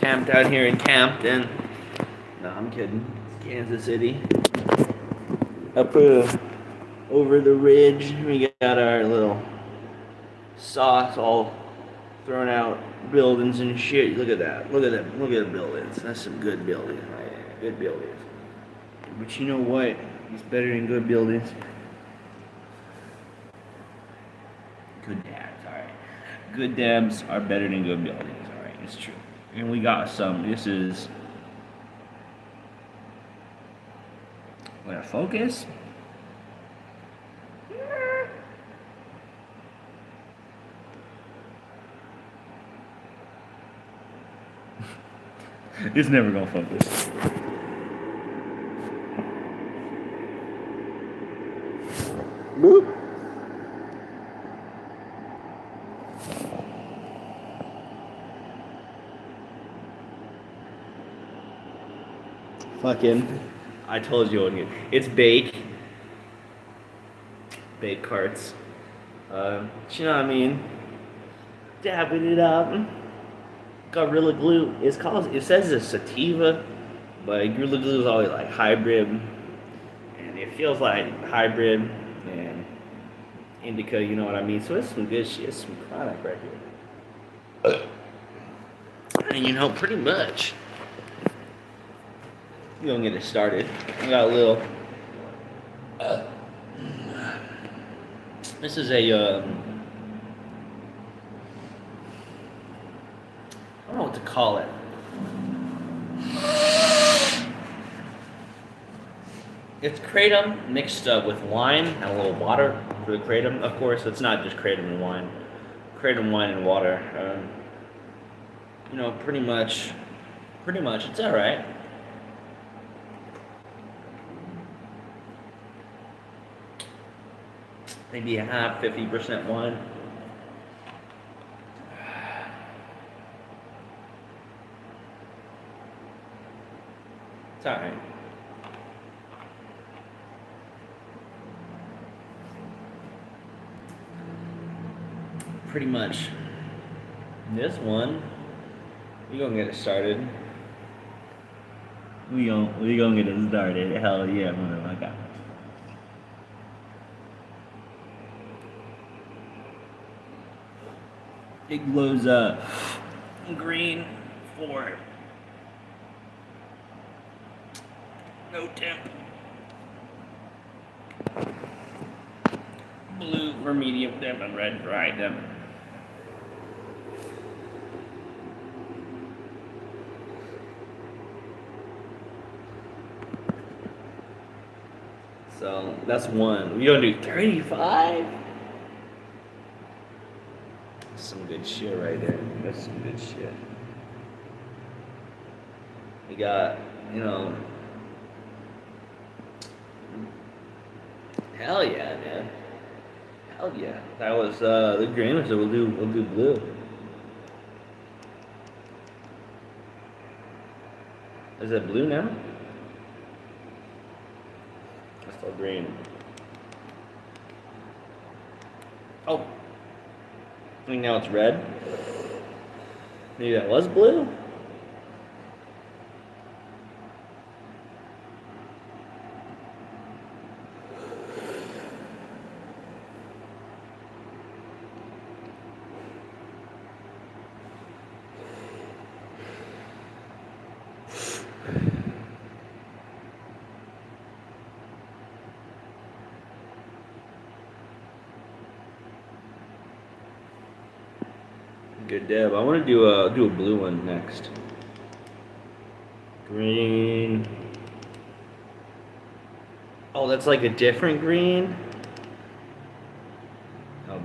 camped out here in Campton. No, I'm kidding. It's Kansas City. Up over the ridge, we got our little sauce all thrown out buildings and shit. Look at that. Look at that. Look at the buildings. That's some good buildings right there. Good buildings. But you know what? It's better than good buildings. Good dabs, alright. Good dabs are better than good buildings, alright. It's true. And we got some. This is. Wanna focus? It's never gonna focus. Boop. Fucking, I told you it's bake. Bake carts. You know what I mean? Dabbing it up. Gorilla Glue. It says it's sativa, but Gorilla Glue is always like hybrid, and it feels like hybrid and indica. You know what I mean? So it's some good shit. It's some chronic right here. And you know, pretty much, we're gonna get it started. I got a little. This is a. I don't know what to call it. It's kratom mixed with wine and a little water for the kratom. Of course, it's not just kratom and wine. Kratom, wine, and water. You know, pretty much, it's all right. Maybe a half, 50% wine. It's all right. Pretty much. This one, we gonna get it started. We gonna get it started. Hell yeah, motherfucker. It glows green for no temp. Blue for medium temp and red for high temp. So that's one. We gonna do 35? Some good shit right there. That's some good shit. We got, you know, hell yeah, man. Hell yeah. That was the green, so we'll do blue. Is it blue now? It's still green. Oh. I think now it's red. Maybe that was blue? Good dab. I want to do a blue one next. Green. Oh, that's like a different green. Oh.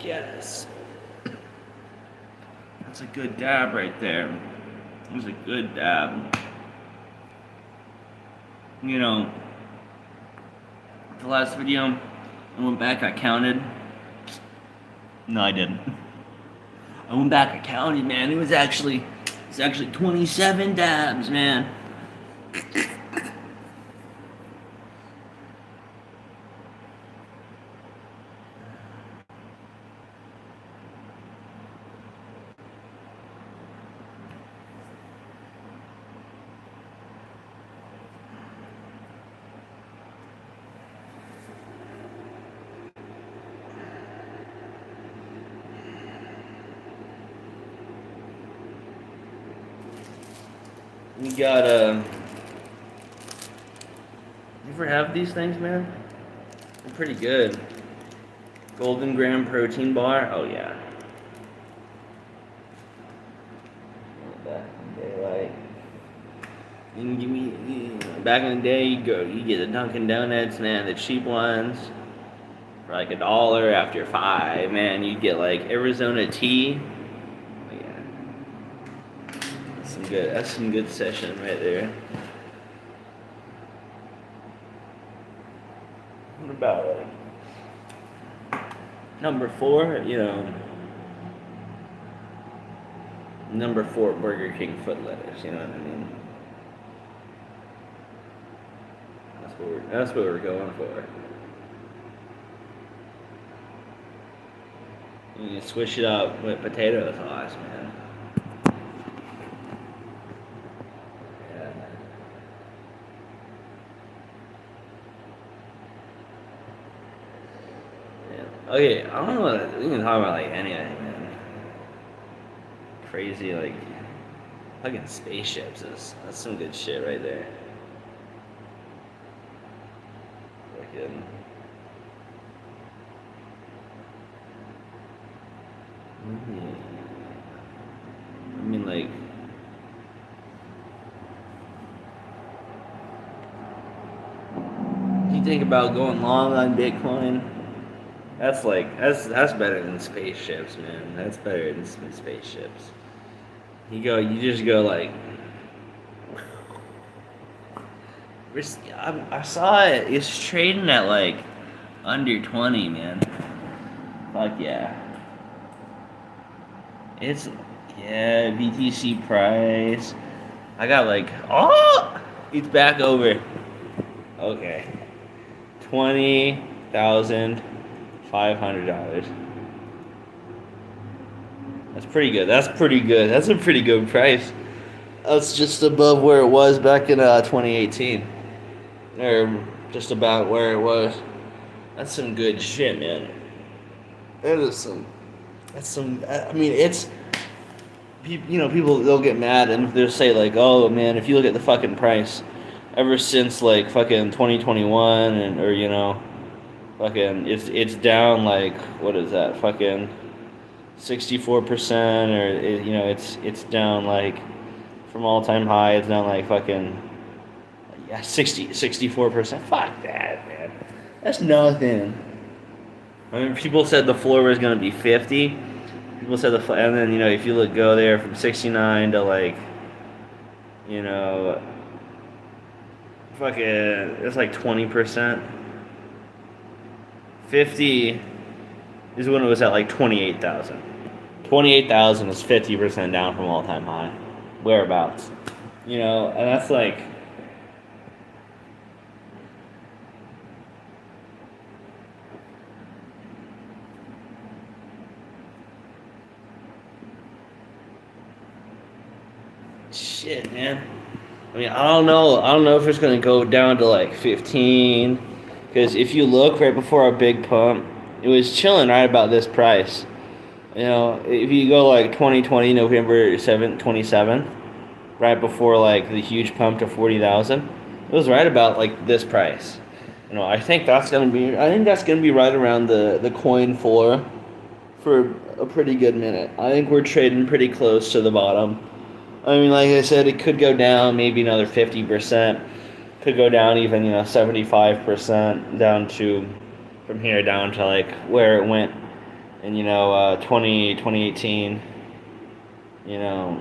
Yes. That's a good dab right there. That was a good dab. You know, the last video, I went back, I counted. No, I didn't. I went back, I counted, man. It's actually 27 dabs, man. We got you ever have these things, man? They're pretty good. Golden Graham protein bar. Oh yeah. Back in the day, you can give me back in the day, you get the Dunkin' Donuts, man, the cheap ones for like $1 after 5, man. You get like Arizona tea. Oh yeah. That's some good session right there. What about number 4? Number 4 Burger King foot lettuce. You know what I mean? That's what we're going for. You switch it up with potato sauce, man. Okay, I don't know. We can talk about like anything, man. Crazy, like fucking spaceships that's some good shit right there. Fucking. I mean, like. You think about going long on Bitcoin. That's better than spaceships, man. That's better than spaceships. You just go like. I saw it. It's trading at like under 20, man. Fuck yeah. BTC price. I got like it's back over. Okay. $20,500. That's pretty good. That's a pretty good price. That's just above where it was back in 2018. Or just about where it was. That's some good shit, man. That's some. I mean, it's. People they'll get mad and they'll say like, "Oh man, if you look at the fucking price, ever since like fucking 2021 fucking it's down like what is that fucking 64% or it's down like from all time high. It's down like fucking 64%. Fuck that, man. That's nothing. I mean, people said the floor was gonna be 50. People said and then if you go there from 69 to like fucking it's like 20%. 50 is when it was at like 28,000. 28,000 is 50% down from all time high, whereabouts. And that's like. Shit, man. I mean, I don't know. I don't know if it's gonna go down to like 15, because if you look right before our big pump, it was chilling right about this price. If you go like 2020 November 27th, right before like the huge pump to 40,000, it was right about like this price. I think that's gonna be right around the coin floor for a pretty good minute. I think we're trading pretty close to the bottom. I mean, like I said, it could go down maybe another 50%. Could go down even 75% down to from here down to like where it went in 2018, you know,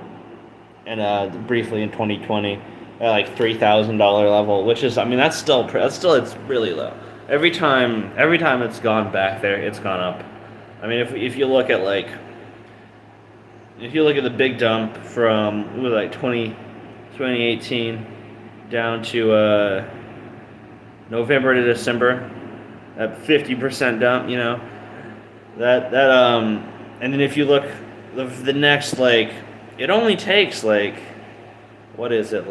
and briefly in 2020 at like $3,000 level, which is, I mean, that's still it's really low. Every time it's gone back there, it's gone up. I mean, if you look at the big dump from it was like 2018 down to November to December, that 50% dump, and then if you look the next it only takes what is it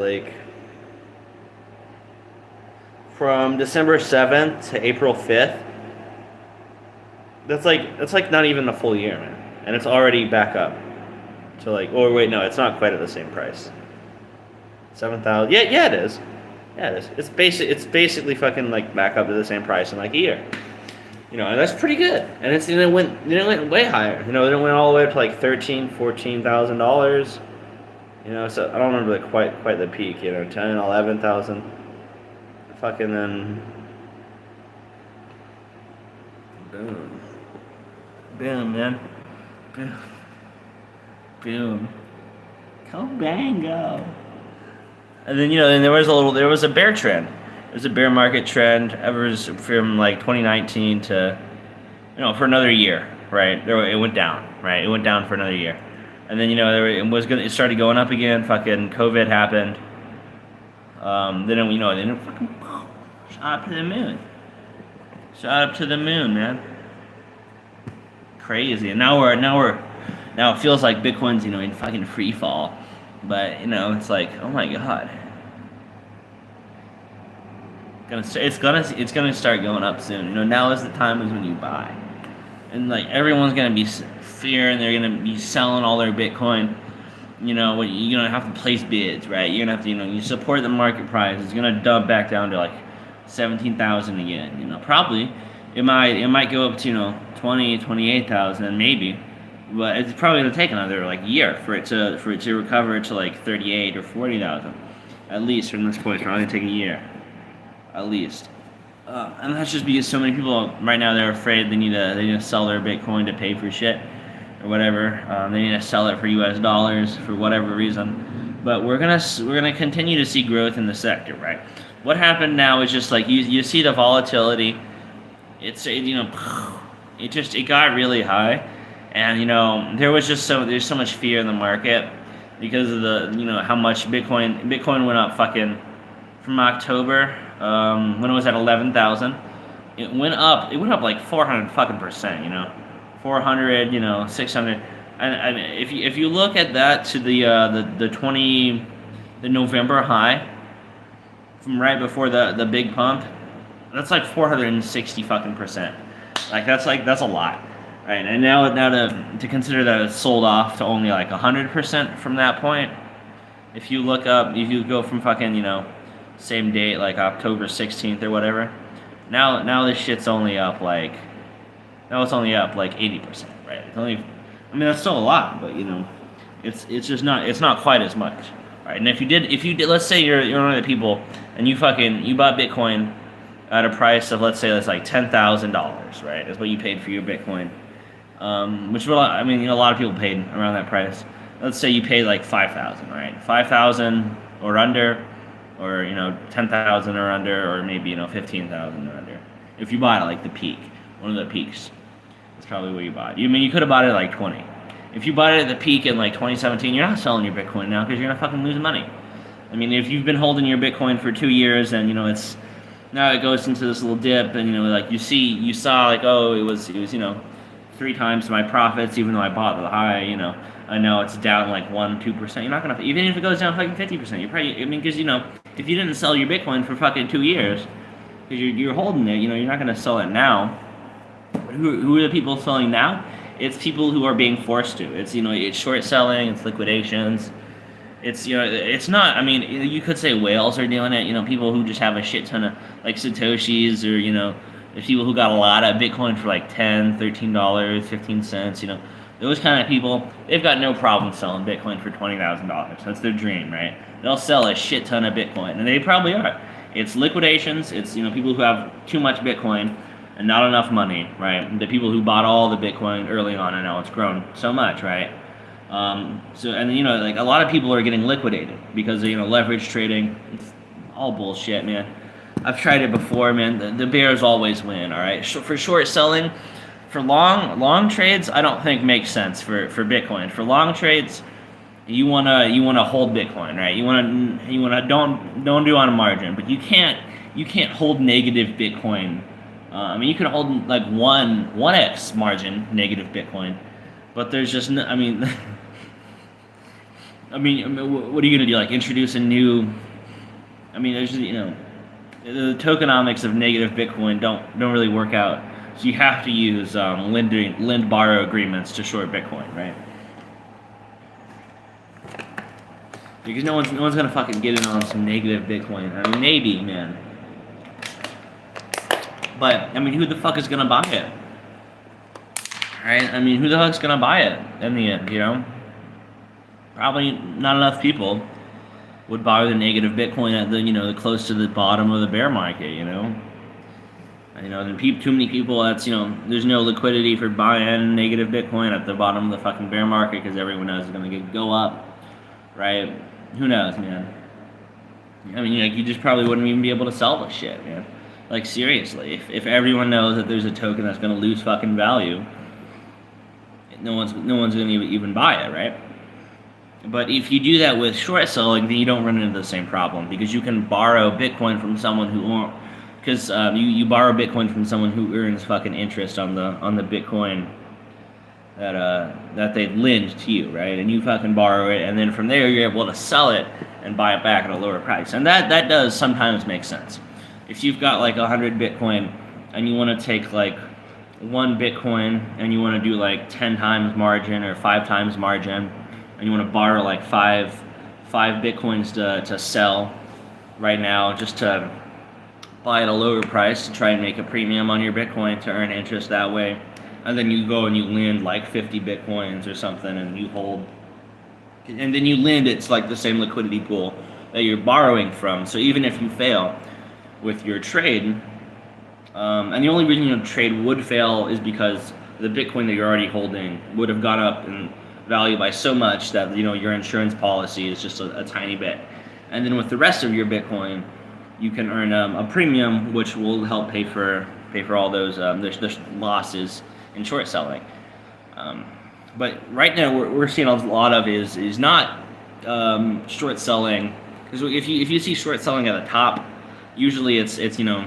from December 7th to April 5th. That's not even a full year, man, and it's already back up to oh wait, no, it's not quite at the same price. 7,000. Yeah, it is. Yeah, it is. It's basically fucking back up to the same price in a year. And that's pretty good. And it went way higher. It went all the way up to $13,000-$14,000. So I don't remember quite the peak. 10, 11,000. Fucking then. Boom, man. Boom. Cobango. And then there was a bear trend. There's a bear market trend ever from 2019 to for another year, right? It went down, right? It went down for another year, and then it started going up again. Fucking COVID happened. Then it fucking shot up to the moon. Shot up to the moon, man. Crazy, and now it feels like Bitcoin's in fucking free fall, but it's oh my god. It's gonna start going up soon. Now is the time when you buy, and everyone's gonna be fearing they're gonna be selling all their Bitcoin. You're gonna have to place bids, right? You're gonna have to you support the market price. It's gonna dump back down to 17,000 again. Probably it might go up to 28,000 maybe, but it's probably gonna take another year for it to recover to 38 or 40,000 at least from this point. It's probably gonna take a year. At least, and that's just because so many people right now they're afraid they need to sell their Bitcoin to pay for shit or whatever. They need to sell it for U.S. dollars for whatever reason. But we're gonna continue to see growth in the sector, right? What happened now is just you see the volatility. It got really high, and there's so much fear in the market because of the how much Bitcoin went up fucking from October. When it was at 11,000, it went up 400 fucking %, 400, 600, and if you look at that to the November high from right before the big pump, that's 460 fucking %. That's a lot, right? And now to consider that it's sold off to only 100% from that point. If you go from fucking same date, October 16th or whatever. Now this shit's only up now it's only up 80%, right? It's only, that's still a lot, but it's just not quite as much, right? And if you did, let's say you're one of the people and you bought Bitcoin at a price of, let's say that's $10,000, right? Is what you paid for your Bitcoin, which a lot of people paid around that price. Let's say you paid 5,000, right? 5,000 or under. Or 10,000 or under, or maybe 15,000 or under. If you bought it the peak, one of the peaks, that's probably what you bought. You could have bought it at 20. If you bought it at the peak in 2017, you're not selling your Bitcoin now because you're gonna fucking lose money. If you've been holding your Bitcoin for 2 years and it's now it goes into this little dip and you saw oh it was 3 times my profits even though I bought the high. I know it's down 1-2%. You're not gonna, even if it goes down fucking 50%. You're probably because if you didn't sell your Bitcoin for fucking 2 years, because you're holding it, you're not gonna sell it now. But who are the people selling now? It's people who are being forced to. It's it's short selling, it's liquidations. It's it's not. You could say whales are doing it. People who just have a shit ton of Satoshis or the people who got a lot of Bitcoin for $10, $13, 15 cents. Those kind of people, they've got no problem selling Bitcoin for $20,000. That's their dream, right? They'll sell a shit ton of Bitcoin, and they probably are. It's liquidations. It's people who have too much Bitcoin, and not enough money, right? The people who bought all the Bitcoin early on, and now it's grown so much, right? So, and you know, like a lot of people are getting liquidated because of, you know, leverage trading. It's all bullshit, man. I've tried it before, man. The bears always win, all right? For short selling, for long trades, I don't think makes sense for Bitcoin. For long trades, you wanna hold Bitcoin, right? You wanna don't do on a margin, but you can't hold negative Bitcoin. I mean, you can hold like 1x margin negative Bitcoin, but there's just no, I mean, what are you gonna do? Like introduce a new? I mean, there's, you know, the tokenomics of negative Bitcoin don't really work out. So you have to use lend borrow agreements to short Bitcoin, right? Because no one's gonna fucking get in on some negative Bitcoin. I mean, maybe, man. But I mean, who the fuck is gonna buy it? Right? I mean, who the fuck's gonna buy it in the end? You know, probably not enough people would buy the negative Bitcoin at the, you know, the close to the bottom of the bear market. You know, too many people. That's, you know, there's no liquidity for buying negative Bitcoin at the bottom of the fucking bear market because everyone knows it's gonna go up, right? Who knows, man? I mean, like, you just probably wouldn't even be able to sell this shit, man. Like, seriously, if everyone knows that there's a token that's gonna lose fucking value, no one's gonna even buy it, right? But if you do that with short selling, then you don't run into the same problem because you can borrow Bitcoin from someone who, because you borrow Bitcoin from someone who earns fucking interest on the Bitcoin that they lend to you, right? And you fucking borrow it, and then from there you're able to sell it and buy it back at a lower price. And that does sometimes make sense. If you've got like 100 Bitcoin and you want to take like 1 Bitcoin and you want to do like 10 times margin or 5 times margin, and you want to borrow like five Bitcoins to sell right now just to buy at a lower price to try and make a premium on your Bitcoin to earn interest that way. And then you go and you lend like 50 Bitcoins or something and you hold. And then you lend, it's like the same liquidity pool that you're borrowing from. So even if you fail with your trade, and the only reason your trade would fail is because the Bitcoin that you're already holding would have gone up in value by so much that, you know, your insurance policy is just a tiny bit. And then with the rest of your Bitcoin, you can earn a premium, which will help pay for all those there's losses in short selling. But right now we're seeing a lot of is not short selling, because if you see short selling at the top, usually it's you know,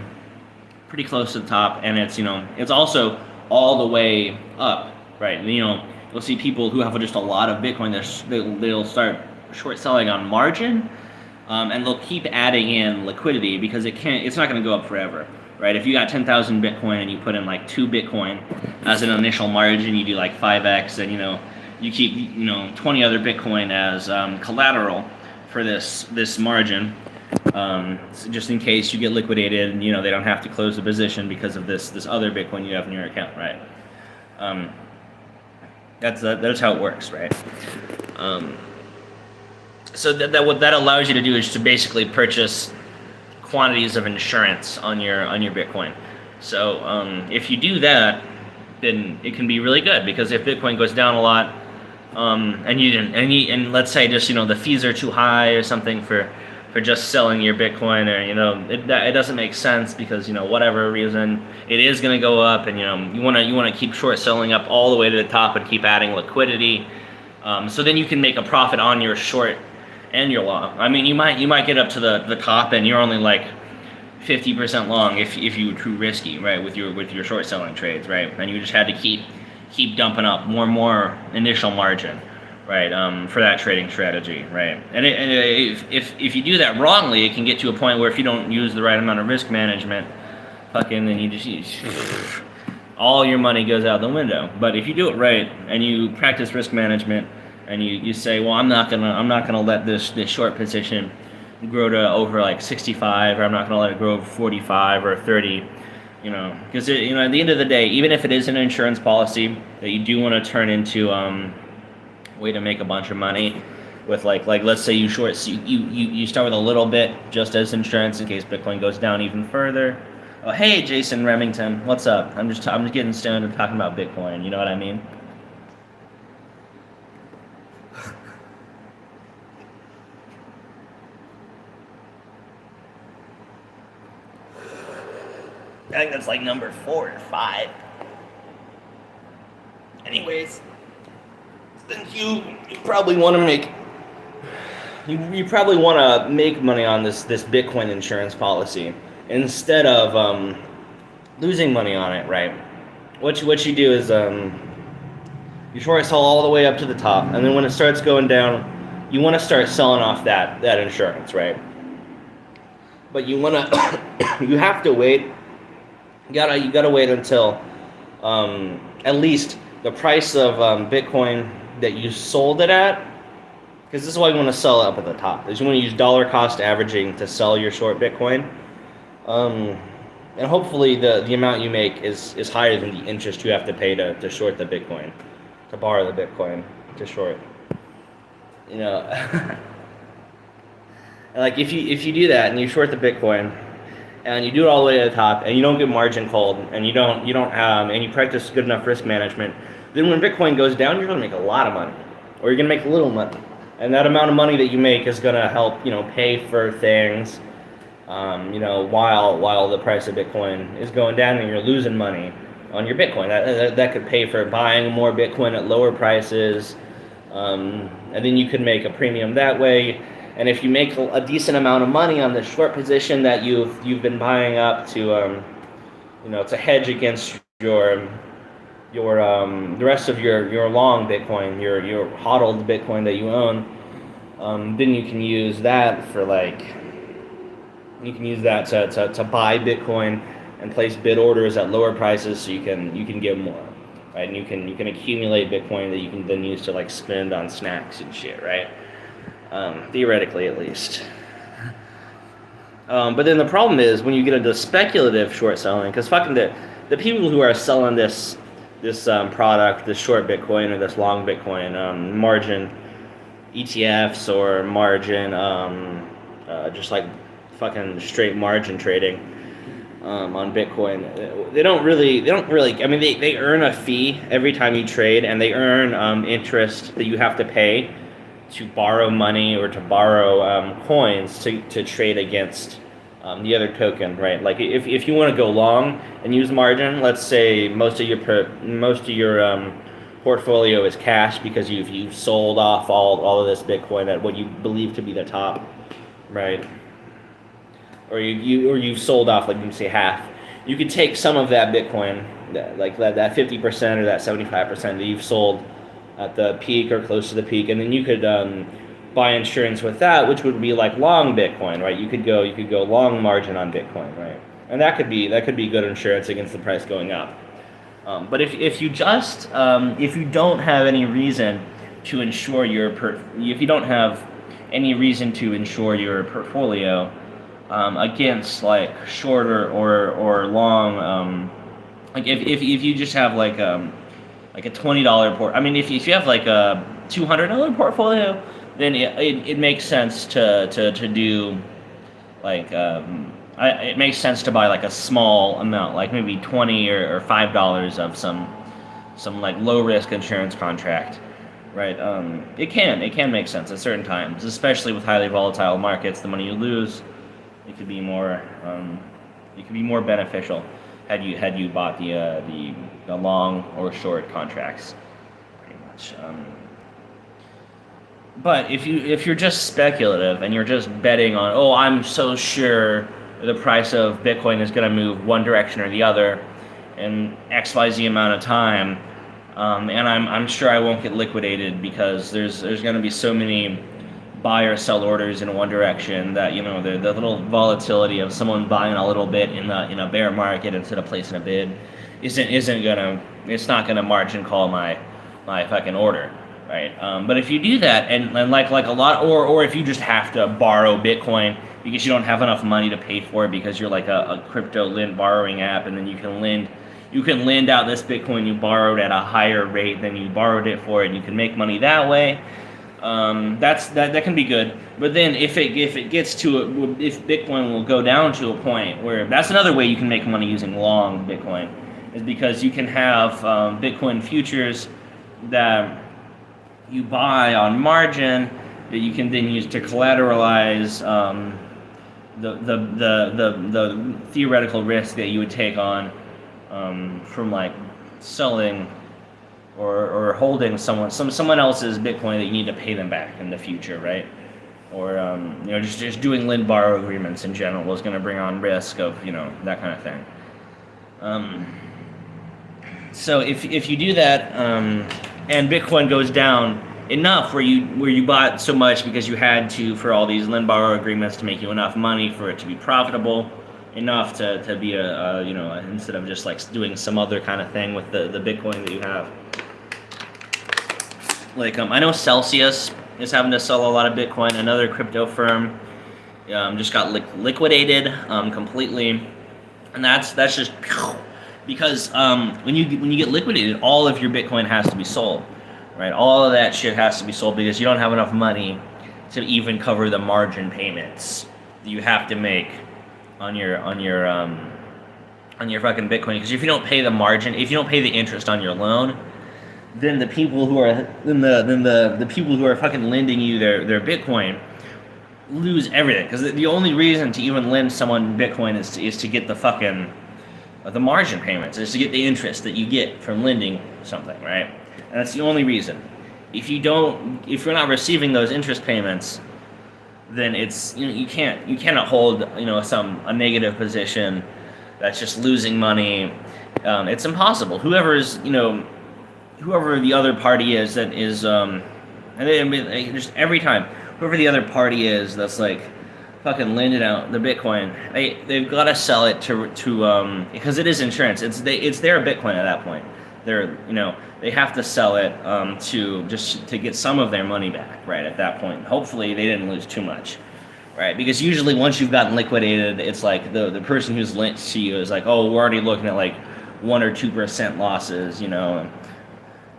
pretty close to the top, and it's, you know, it's also all the way up, right? And, you know, you'll see people who have just a lot of Bitcoin, they'll start short selling on margin, and they'll keep adding in liquidity because it's not going to go up forever. Right, if you got 10,000 Bitcoin and you put in like 2 Bitcoin as an initial margin, you do like 5x, and, you know, you keep, you know, 20 other Bitcoin as collateral for this margin, so just in case you get liquidated and, you know, they don't have to close the position because of this other Bitcoin you have in your account, right? That's how it works, right? So what that allows you to do is to basically purchase quantities of insurance on your Bitcoin. So if you do that, then it can be really good, because if Bitcoin goes down a lot, and let's say just, you know, the fees are too high or something for just selling your Bitcoin, or, you know, it doesn't make sense because, you know, whatever reason it is going to go up, and, you know, you want to keep short selling up all the way to the top and keep adding liquidity, so then you can make a profit on your short and your long. I mean, you might get up to the top and you're only like 50% long if you were too risky, right, with your short selling trades, right, and you just had to keep dumping up more and more initial margin, right, for that trading strategy, right, and if you do that wrongly, it can get to a point where if you don't use the right amount of risk management, then you all your money goes out the window. But if you do it right and you practice risk management, and you say, well, I'm not gonna let this short position grow to over like 65, or I'm not gonna let it grow over 45 or 30, you know, because, you know, at the end of the day, even if it is an insurance policy that you do want to turn into way to make a bunch of money with, like let's say you start with a little bit just as insurance in case Bitcoin goes down even further, Oh, hey, Jason Remington, what's up? I'm just getting stoned and talking about Bitcoin. You know what I mean? I think that's like number 4 or 5. Anyways, then you probably want to make you probably want to make money on this Bitcoin insurance policy instead of losing money on it, right? What you do is you short sell all the way up to the top, and then when it starts going down, you want to start selling off that insurance, right? But you want to you have to wait. You gotta wait until at least the price of Bitcoin that you sold it at, because this is why you want to sell it up at the top. Is you want to use dollar cost averaging to sell your short Bitcoin, and hopefully the amount you make is higher than the interest you have to pay to short the Bitcoin, to borrow the Bitcoin to short. You know, like if you do that and you short the Bitcoin, and you do it all the way to the top, and you don't get margin called, and you don't and you practice good enough risk management, then when Bitcoin goes down, you're gonna make a lot of money, or you're gonna make a little money, and that amount of money that you make is gonna help pay for things, while the price of Bitcoin is going down and you're losing money on your Bitcoin. That could pay for buying more Bitcoin at lower prices, and then you could make a premium that way. And if you make a decent amount of money on the short position that you've been buying up to to hedge against your the rest of your long Bitcoin, your hodled Bitcoin that you own, then you can use that to buy Bitcoin and place bid orders at lower prices, so you can get more, right? And you can accumulate Bitcoin that you can then use to spend on snacks and shit, right? Theoretically, at least. But then the problem is when you get into speculative short selling, because fucking the people who are selling this product, this short Bitcoin or this long Bitcoin, margin ETFs or margin, just like fucking straight margin trading on Bitcoin, they don't really. I mean, they earn a fee every time you trade, and they earn interest that you have to pay to borrow money or to borrow coins to trade against the other token, right? Like if you want to go long and use margin, let's say most of your portfolio is cash because you've sold off all of this Bitcoin at what you believe to be the top, right? Or you've sold off, like you can say half. You could take some of that Bitcoin, that 50% or that 75% that you've sold at the peak or close to the peak, and then you could buy insurance with that, which would be like long Bitcoin, right? You could go long margin on Bitcoin, right? And that could be good insurance against the price going up. But if you don't have any reason to insure if you don't have any reason to insure your portfolio against shorter or long, if you just have a $20 port. I mean, if you have a $200 portfolio, then it makes sense to do it makes sense to buy a small amount, like maybe $20 or $5 of some low risk insurance contract, right? It can make sense at certain times, especially with highly volatile markets. The money you lose, it could be more beneficial had you bought the long or short contracts, pretty much. But if you're just speculative and you're just betting on, I'm so sure the price of Bitcoin is going to move one direction or the other in XYZ amount of time, and I'm sure I won't get liquidated because there's going to be so many buy or sell orders in one direction that the little volatility of someone buying a little bit in a bear market instead of placing a bid it's not gonna margin call my fucking order, right? But if you do that and like a lot, or if you just have to borrow Bitcoin because you don't have enough money to pay for it because you're like a crypto lend borrowing app, and then you can lend out this Bitcoin you borrowed at a higher rate than you borrowed it for, and you can make money that way. that can be good. But then if Bitcoin will go down to a point where that's another way you can make money using long Bitcoin, is because you can have Bitcoin futures that you buy on margin that you can then use to collateralize the theoretical risk that you would take on from like selling or holding someone else's Bitcoin that you need to pay them back in the future, right? Or just doing lend borrow agreements in general is going to bring on risk of that kind of thing. So if you do that and Bitcoin goes down enough where you bought so much because you had to for all these lend borrow agreements to make you enough money for it to be profitable enough to be instead of just like doing some other kind of thing with the Bitcoin that you have. Like I know Celsius is having to sell a lot of Bitcoin. Another crypto firm just got liquidated completely, and that's just because when you get liquidated, all of your Bitcoin has to be sold, right? All of that shit has to be sold because you don't have enough money to even cover the margin payments that you have to make on your fucking Bitcoin. Because if you don't pay the margin, if you don't pay the interest on your loan, then the people who are the people who are fucking lending you their Bitcoin lose everything. Because the only reason to even lend someone Bitcoin is to get the fucking the margin payments, is to get the interest that you get from lending something, right? And that's the only reason. If you're not receiving those interest payments, then it's you cannot hold a negative position that's just losing money. It's impossible. Whoever the other party is that is just every time whoever the other party is that's like fucking lending out the Bitcoin, they've got to sell it to because it is insurance. It's their Bitcoin at that point. They have to sell it to get some of their money back, right? At that point, hopefully they didn't lose too much, right? Because usually once you've gotten liquidated, it's like the person who's lent to you is like, oh, we're already looking at like 1 or 2% losses,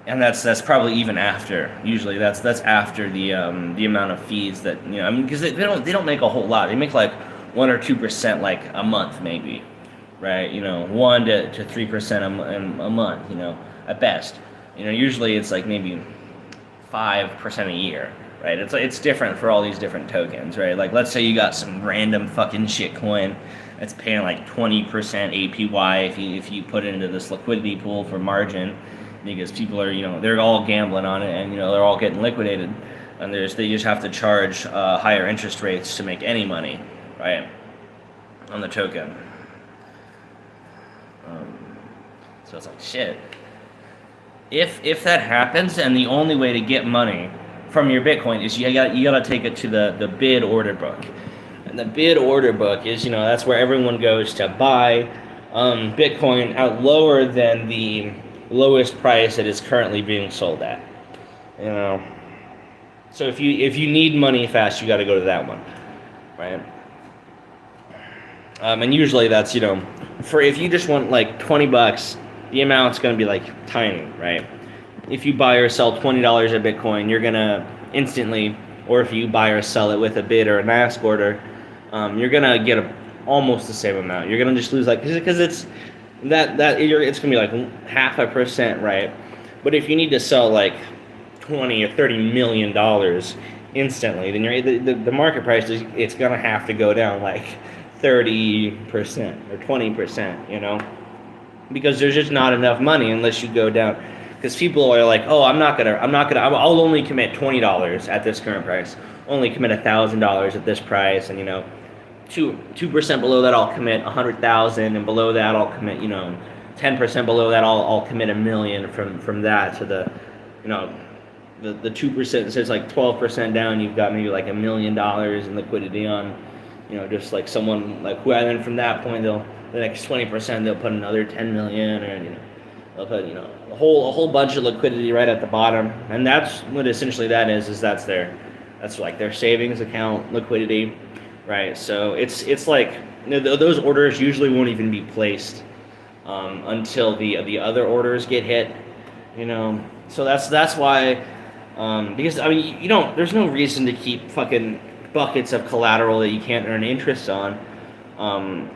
and that's probably even after. Usually that's after the amount of fees that because they don't make a whole lot. They make like 1 or 2% like a month maybe, right? 1 to 3% a month, at best. Usually it's like maybe 5% a year, right? It's different for all these different tokens, right? Like let's say you got some random fucking shit coin that's paying like 20% APY if you put it into this liquidity pool for margin, because people are they're all gambling on it, and they're all getting liquidated, and they just have to charge higher interest rates to make any money, right, on the token. So it's like shit. If that happens, and the only way to get money from your Bitcoin is you gotta take it to the bid order book, and the bid order book is that's where everyone goes to buy Bitcoin out lower than the lowest price that is currently being sold at. So if you need money fast, you got to go to that one, right? And usually that's for if you just want like $20, the amount's going to be like tiny, right? If you buy or sell $20 of Bitcoin, you're gonna instantly, or if you buy or sell it with a bid or an ask order, you're gonna get almost the same amount. You're gonna just lose because it's it's gonna be like 0.5%, right? But if you need to sell like $20 or $30 million instantly, then the market price it's gonna have to go down like 30% or 20%, because there's just not enough money unless you go down. Because people are like, oh, I'll only commit $20 at this current price, only commit $1,000 at this price, and 2% below that I'll commit 100,000, and below that I'll commit 10% below that I'll commit $1 million from that to the 2%. So it's like 12% down. You've got maybe like $1 million in liquidity on just like someone like who, and then from that point the next 20% they'll put another 10 million, or they'll put a whole bunch of liquidity right at the bottom, and that's what essentially that is that's like their savings account liquidity. Right, so it's like those orders usually won't even be placed until the other orders get hit, So that's why Because I mean, you don't. There's no reason to keep fucking buckets of collateral that you can't earn interest on.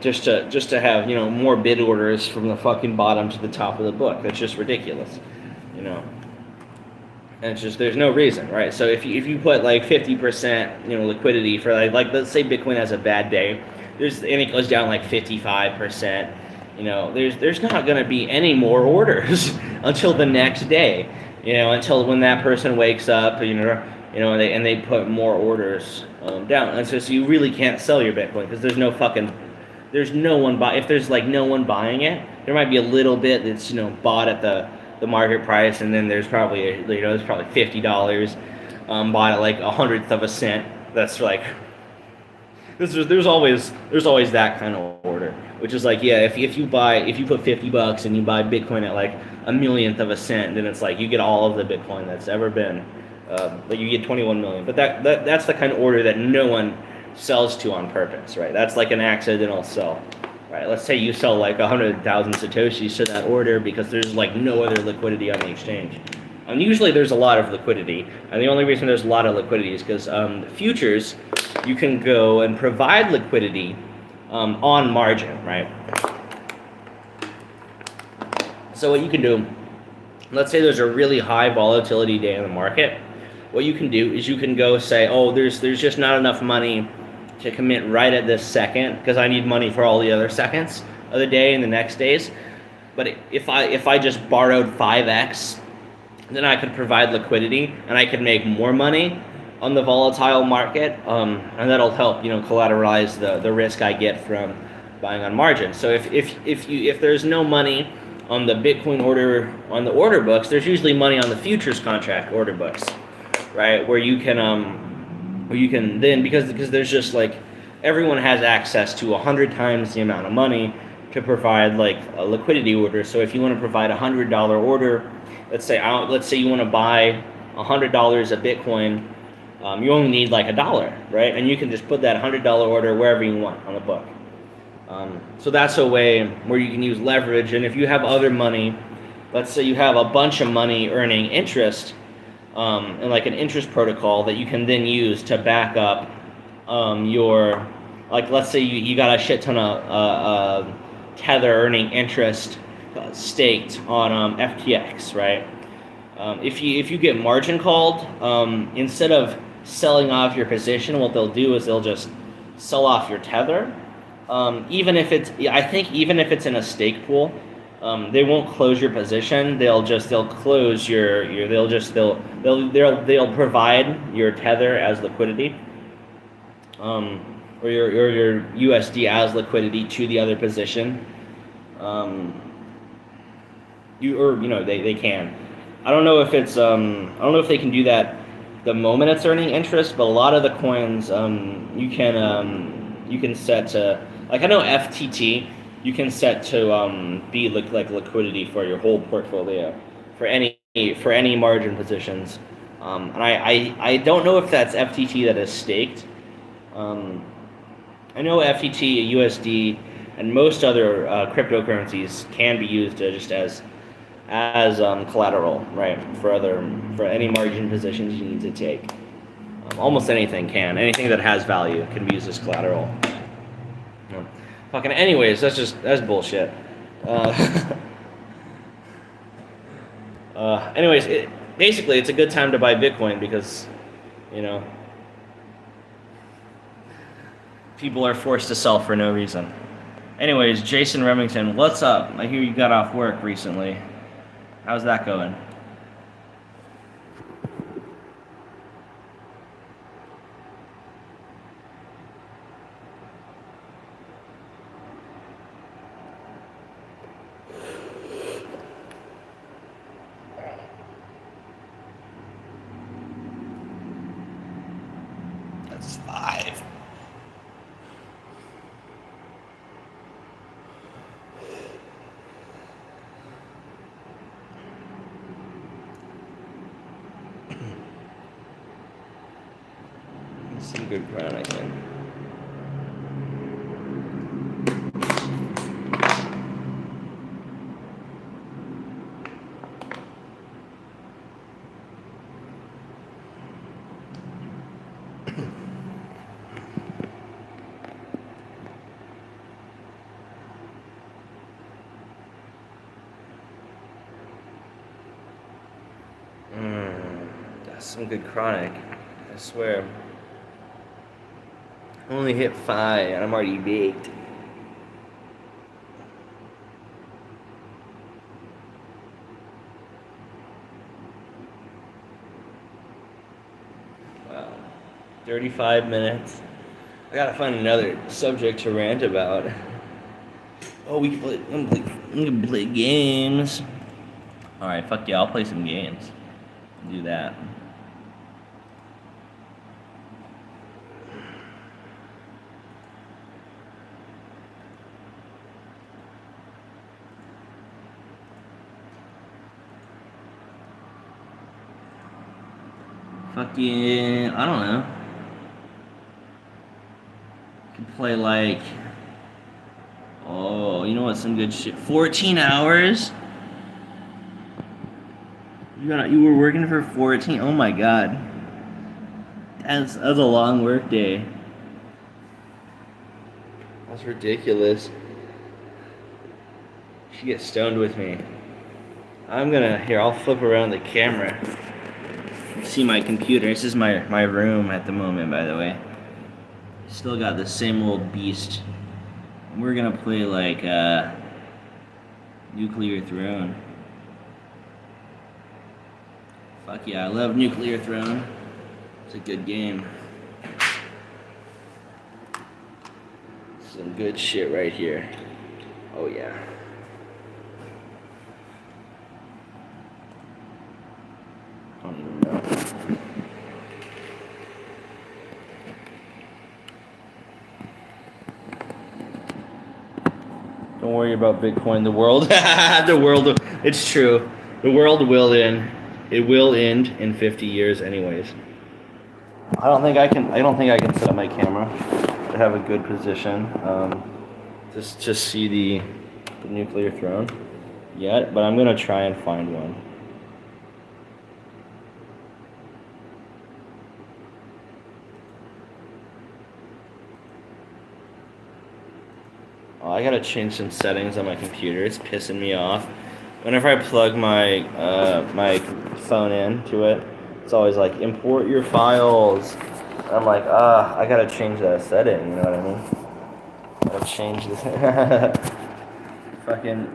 Just to have more bid orders from the fucking bottom to the top of the book. That's just ridiculous, you know. And it's just there's no reason, right? So if you put like 50% liquidity for like let's say Bitcoin has a bad day, and it goes down like 55%, there's not going to be any more orders until the next day, until when that person wakes up, and they put more orders down, and so you really can't sell your Bitcoin because there's no one buy. If there's like no one buying it, there might be a little bit that's bought at the market price, and then there's probably there's probably $50 bought at like 1/100th of a cent. That's like there's always that kind of order, which is like, yeah, if you put $50 and you buy Bitcoin at like 1/1,000,000th of a cent, then it's like you get all of the Bitcoin that's ever been, like you get 21 million. But that's the kind of order that no one sells to on purpose, right? That's like an accidental sell, right? Let's say you sell like 100,000 satoshis to that order because there's like no other liquidity on the exchange. And usually there's a lot of liquidity, and the only reason there's a lot of liquidity is because futures, you can go and provide liquidity on margin, right? So what you can do, let's say there's a really high volatility day in the market. What you can do is you can go say, oh, there's just not enough money to commit right at this second because I need money for all the other seconds of the day and the next days. But if I just borrowed 5x, then I could provide liquidity and I could make more money on the volatile market, and that'll help collateralize the risk I get from buying on margin. So if there's no money on the Bitcoin order on the order books, there's usually money on the futures contract order books, right? Where you can then because there's just like everyone has access to 100 times the amount of money to provide like a liquidity order. So if you want to provide $100 order, let's say you want to buy $100 of Bitcoin, you only need like $1, right? And you can just put that $100 order wherever you want on the book. So that's a way where you can use leverage. And if you have other money, let's say you have a bunch of money earning interest, and like an interest protocol that you can then use to back up your, like let's say you got a shit ton of Tether earning interest staked on FTX, right? If you get margin called, instead of selling off your position, what they'll do is they'll just sell off your Tether. Even if it's in a stake pool, they won't close your position. They'll close they'll provide your Tether as liquidity, or your USD as liquidity to the other position. They can. I don't know if they can do that the moment it's earning interest, but a lot of the coins you can set to, like I know FTT, you can set to be like liquidity for your whole portfolio for any margin positions, and I don't know if that's FTT that is staked. I know FTT, USD, and most other cryptocurrencies can be used just as collateral, right? For any margin positions you need to take. Almost anything that has value can be used as collateral. Fucking anyways, that's bullshit. Anyways, basically it's a good time to buy Bitcoin because, people are forced to sell for no reason. Anyways, Jason Remington, what's up? I hear you got off work recently. How's that going? That's 5. Some good ground, I think. some good chronic. I swear. I only hit 5 and I'm already baked. Wow. 35 minutes. I gotta find another subject to rant about. Oh, we can play games. Alright, fuck yeah, I'll play some games. Do that. Fucking, I don't know. Could play like, oh, you know what? Some good shit. 14 hours. You were working for 14. Oh my god. That's a long work day. That's ridiculous. You should get stoned with me. I'll flip around the camera. See my computer. This is my room at the moment, by the way. Still got the same old beast. We're gonna play like Nuclear Throne. Fuck yeah, I love Nuclear Throne. It's a good game. Some good shit right here. Oh yeah. I don't even know. Don't worry about Bitcoin. The world, it's true. The world will end. It will end in 50 years, anyways. I don't think I can set up my camera to have a good position. Just see the Nuclear Throne yet, but I'm gonna try and find one. Oh, I gotta change some settings on my computer. It's pissing me off. Whenever I plug my my phone into it, it's always like import your files. And I'm like, I gotta change that setting. You know what I mean? Gotta change this. Fucking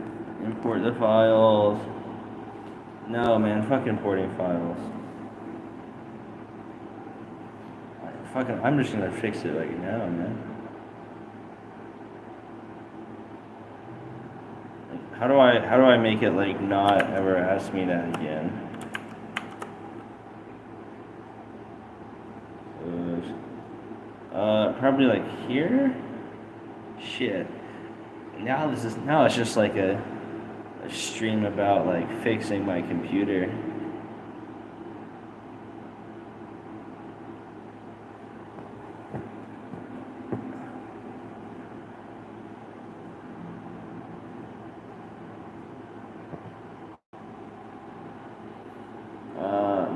import the files. No, man, fuck importing files. I'm just gonna fix it right now, man. How do I make it like not ever ask me that again? Probably like here? Shit. Now it's just like a stream about like fixing my computer.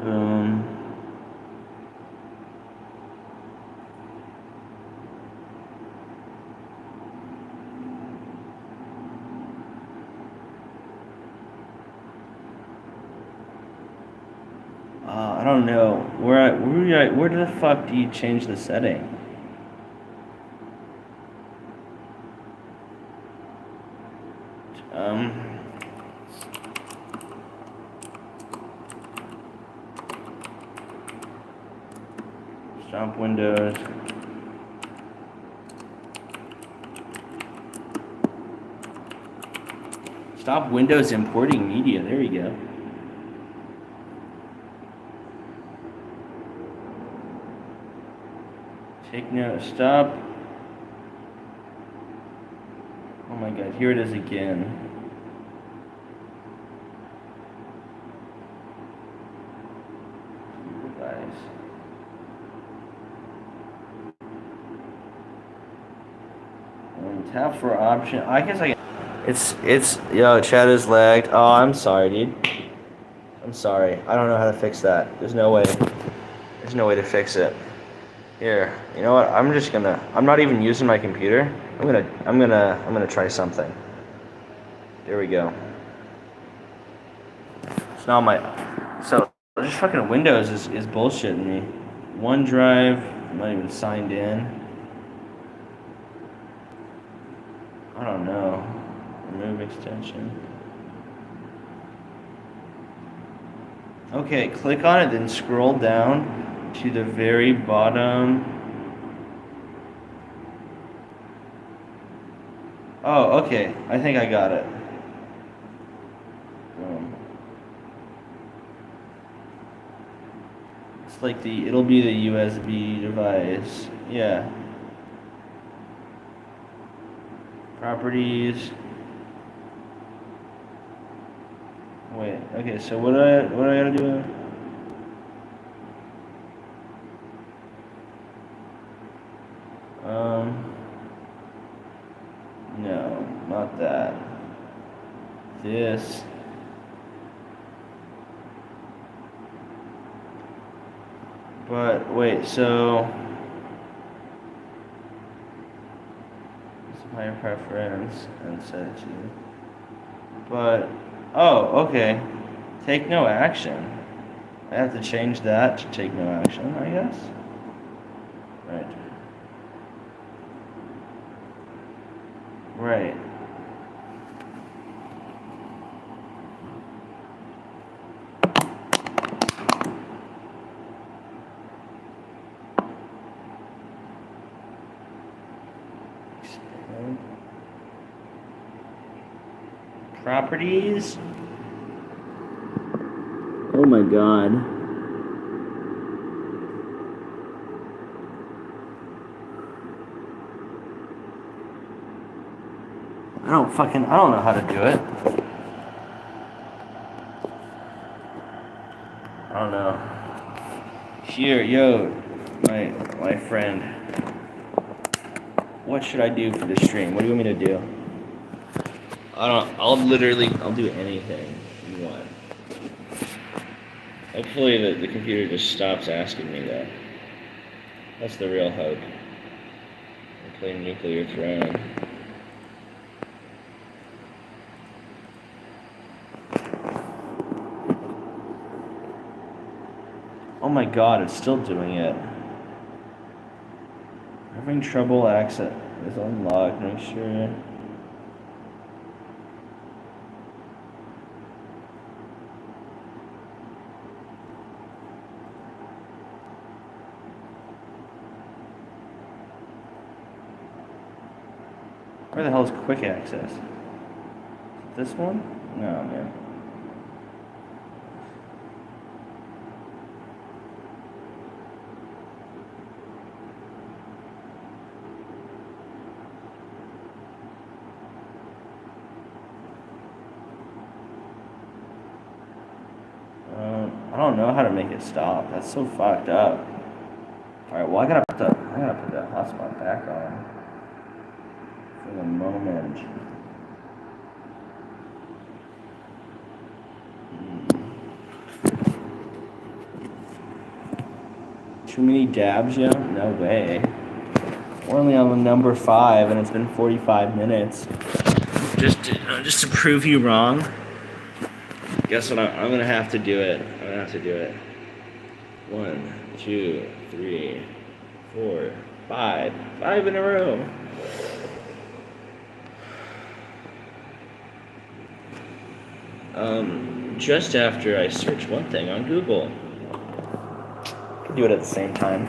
Boom. I don't know. Where the fuck do you change the setting? Stop Windows. Stop Windows importing media. There you go. Take note. Stop. Oh my god, here it is again. Guys. Tap for option. I guess I can. Yo, chat is lagged. Oh, I'm sorry, dude. I'm sorry. I don't know how to fix that. There's no way to fix it. Here, you know what? I'm not even using my computer. I'm gonna try something. There we go. So just fucking Windows is bullshitting me. OneDrive, I'm not even signed in. I don't know. Remove extension. Okay, click on it, then scroll down to the very bottom. Oh, okay. I think I got it. It's like it'll be the USB device. Yeah. Properties. Wait, okay, so what do I gotta do? No, not that. This. But wait, so it's my preference and set it to. But oh, okay. Take no action. I have to change that to take no action, I guess. Right. Right. Expand. Properties. Oh my god. I don't know how to do it. I don't know. Here, yo, my friend. What should I do for this stream? What do you want me to do? I'll do anything you want. Hopefully the computer just stops asking me that. That's the real hope. I play Nuclear Throne. Oh my god, it's still doing it. Having trouble access is unlocked, make sure. Where the hell is quick access? This one? No, man. I don't know how to make it stop. That's so fucked up. Alright, well I gotta put the hotspot back on. For the moment. Too many dabs yet? No way. We're only on number 5 and it's been 45 minutes. Just to prove you wrong. Guess what? I'm gonna have to do it. 1, 2, 3, 4, 5. 5 in a row. Just after I search one thing on Google. I can do it at the same time.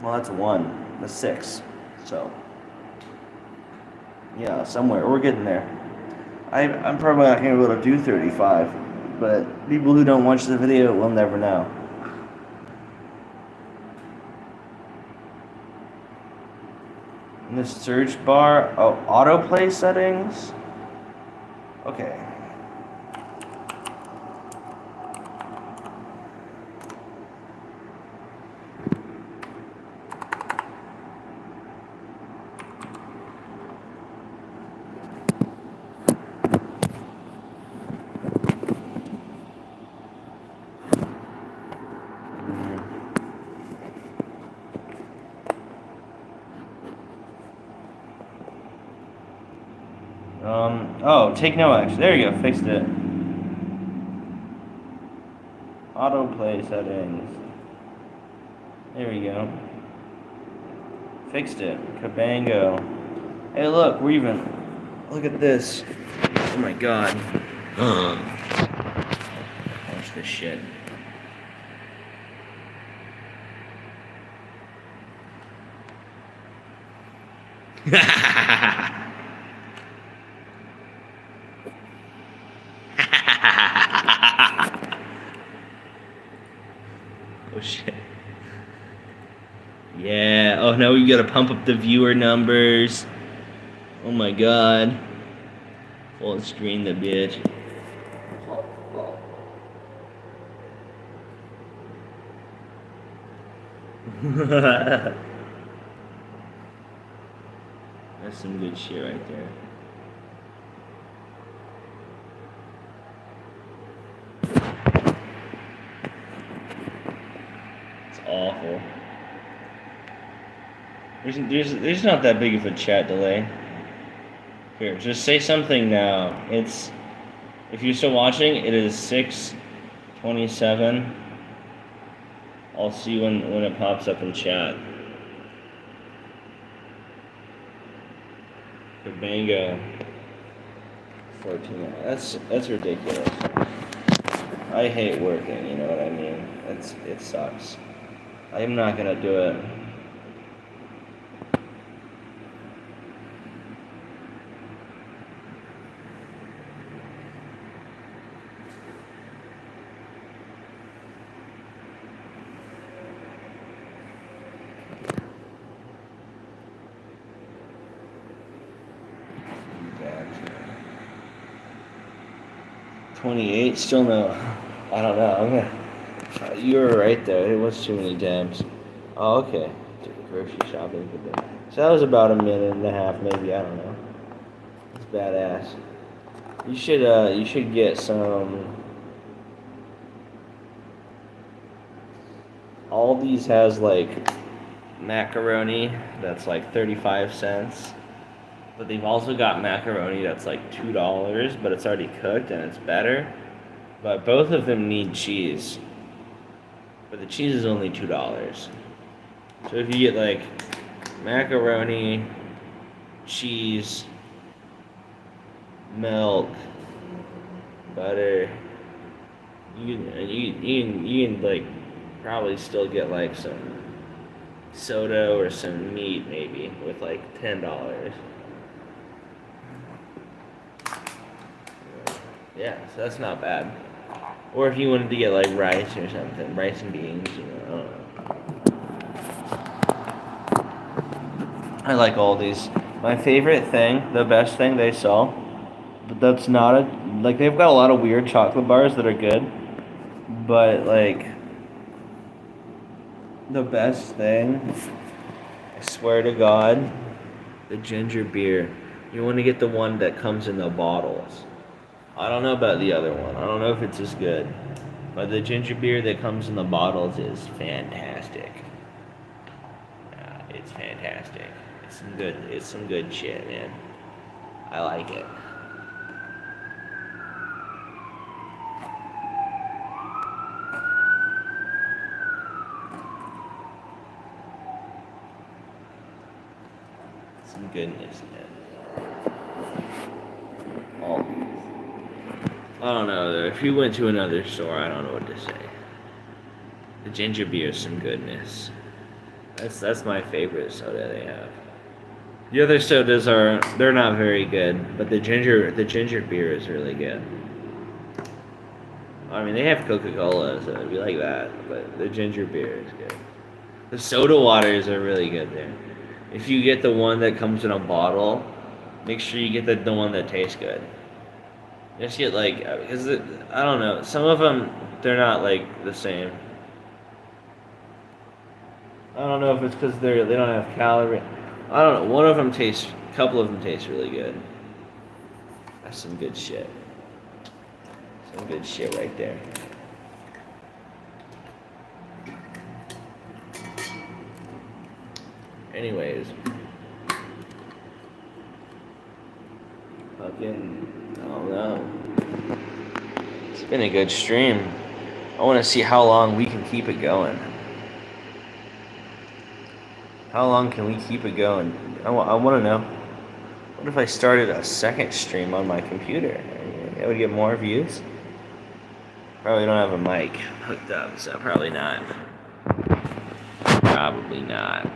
Well, that's 1. That's 6. So, yeah, somewhere. We're getting there. I'm probably not going to be able to do 35, but people who don't watch the video will never know. In the search bar, oh, autoplay settings. Okay. Oh, take no action. There you go, fixed it. Autoplay settings. There we go. Fixed it. Cabango. Hey, look, we're even. Look at this. Oh my god. Watch this shit. Oh shit. Yeah. Oh no, we gotta pump up the viewer numbers. Oh my god. Full screen the bitch. That's some good shit right there. It's awful. There's not that big of a chat delay. Here, just say something now. It's, if you're still watching, it is 6:27. I'll see when it pops up in chat. Cabango. 14. That's ridiculous. I hate working, you know what I mean? It sucks. I'm not gonna do it. $28, still no. I don't know. You were right though. It was too many dabs. Oh, okay. Grocery shopping for them. So that was about a minute and a half, maybe. I don't know. It's badass. You should get some. Aldi's has like macaroni that's like 35 cents. But they've also got macaroni that's like $2, but it's already cooked and it's better. But both of them need cheese. But the cheese is only $2. So if you get like macaroni, cheese, milk, butter, you can like probably still get like some soda or some meat maybe with like $10. Yeah, so that's not bad. Or if you wanted to get like rice or something, rice and beans, you know, I don't know. I like all these. My favorite thing, the best thing they sell, but that's not a, like they've got a lot of weird chocolate bars that are good, but like the best thing, I swear to God, the ginger beer. You want to get the one that comes in the bottles. I don't know about the other one. I don't know if it's as good. But the ginger beer that comes in the bottles is fantastic. It's fantastic. It's some good shit, man. I like it. Some goodness, man. All I don't know though. If you went to another store, I don't know what to say. The ginger beer is some goodness. That's my favorite soda they have. The other sodas they're not very good, but the ginger beer is really good. I mean, they have Coca-Cola, so it'd be like that, but the ginger beer is good. The soda waters are really good there. If you get the one that comes in a bottle, make sure you get the one that tastes good. Just get like, because I don't know, some of them, they're not like the same. I don't know if it's because they don't have calorie. I don't know. One of them tastes, a couple of them taste really good. That's some good shit. Some good shit right there. Anyways, fucking, I don't know. It's been a good stream. I want to see how long we can keep it going. How long can we keep it going? I want to know. What if I started a second stream on my computer? I would get more views. Probably don't have a mic hooked up, so probably not. Probably not.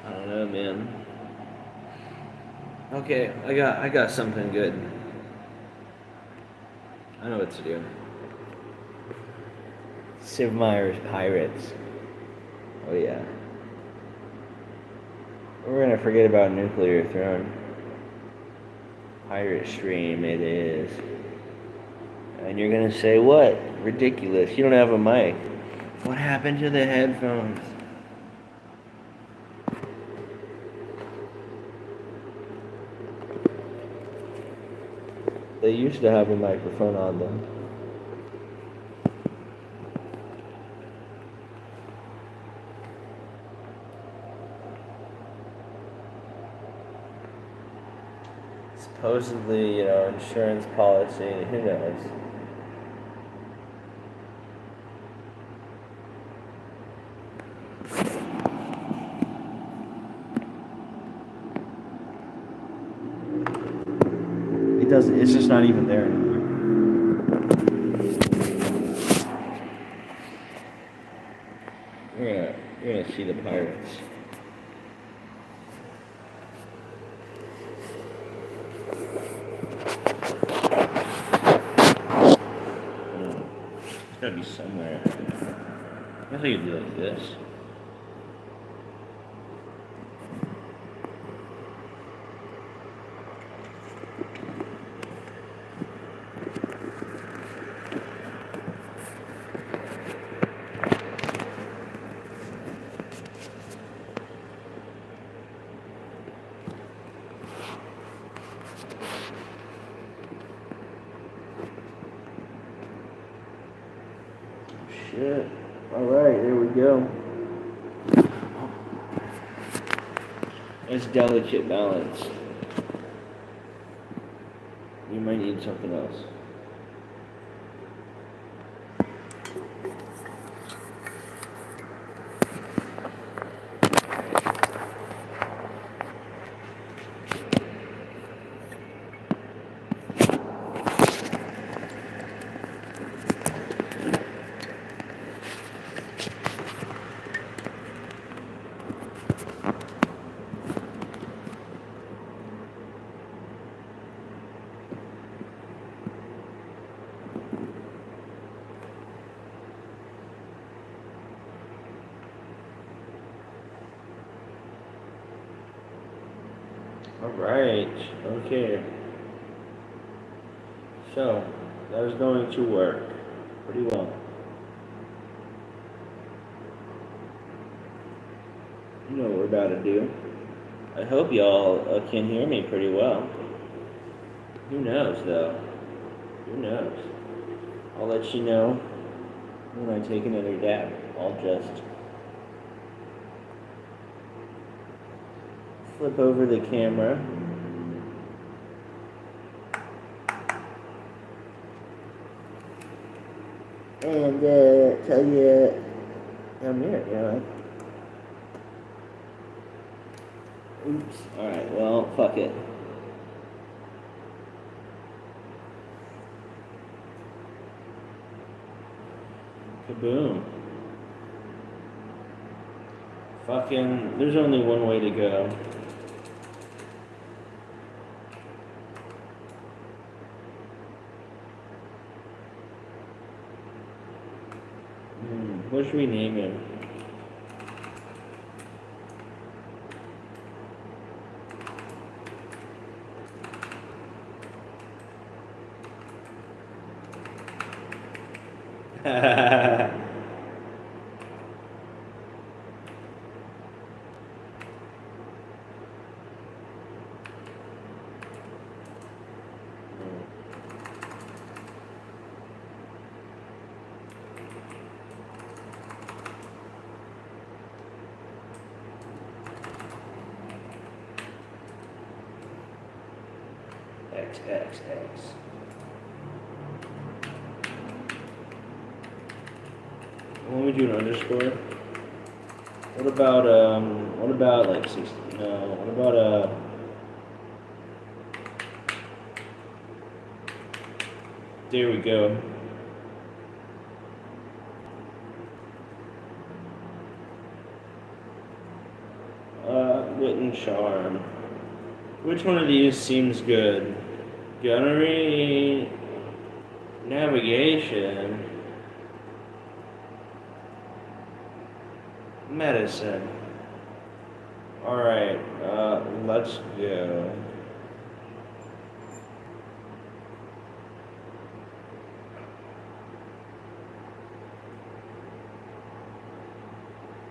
I don't know, man. Okay, I got something good. I know what to do. Sid Meier's Pirates. Oh yeah. We're gonna forget about Nuclear Throne. Pirate stream it is. And you're gonna say, what? Ridiculous. You don't have a mic. What happened to the headphones? They used to have a microphone on them. Supposedly, insurance policy, who knows? It's just not even there anymore. You're gonna see the pirates. It's gotta be somewhere. I think it'd be like this. Shit. Alright, here we go. It's delicate balance. You might need something else. Alright, okay. So, that is going to work pretty well. You know what we're about to do. I hope y'all can hear me pretty well. Who knows, though? Who knows? I'll let you know when I take another dab. I'll just flip over the camera. and tell you I'm here, you know. Oops. Alright, well, fuck it. Kaboom. Fucking, there's only one way to go. What should we name him? XXX. When we do an underscore? What about like 60? No, what about there we go. Wit and charm. Which one of these seems good? Gunnery, navigation, medicine. Alright, let's go.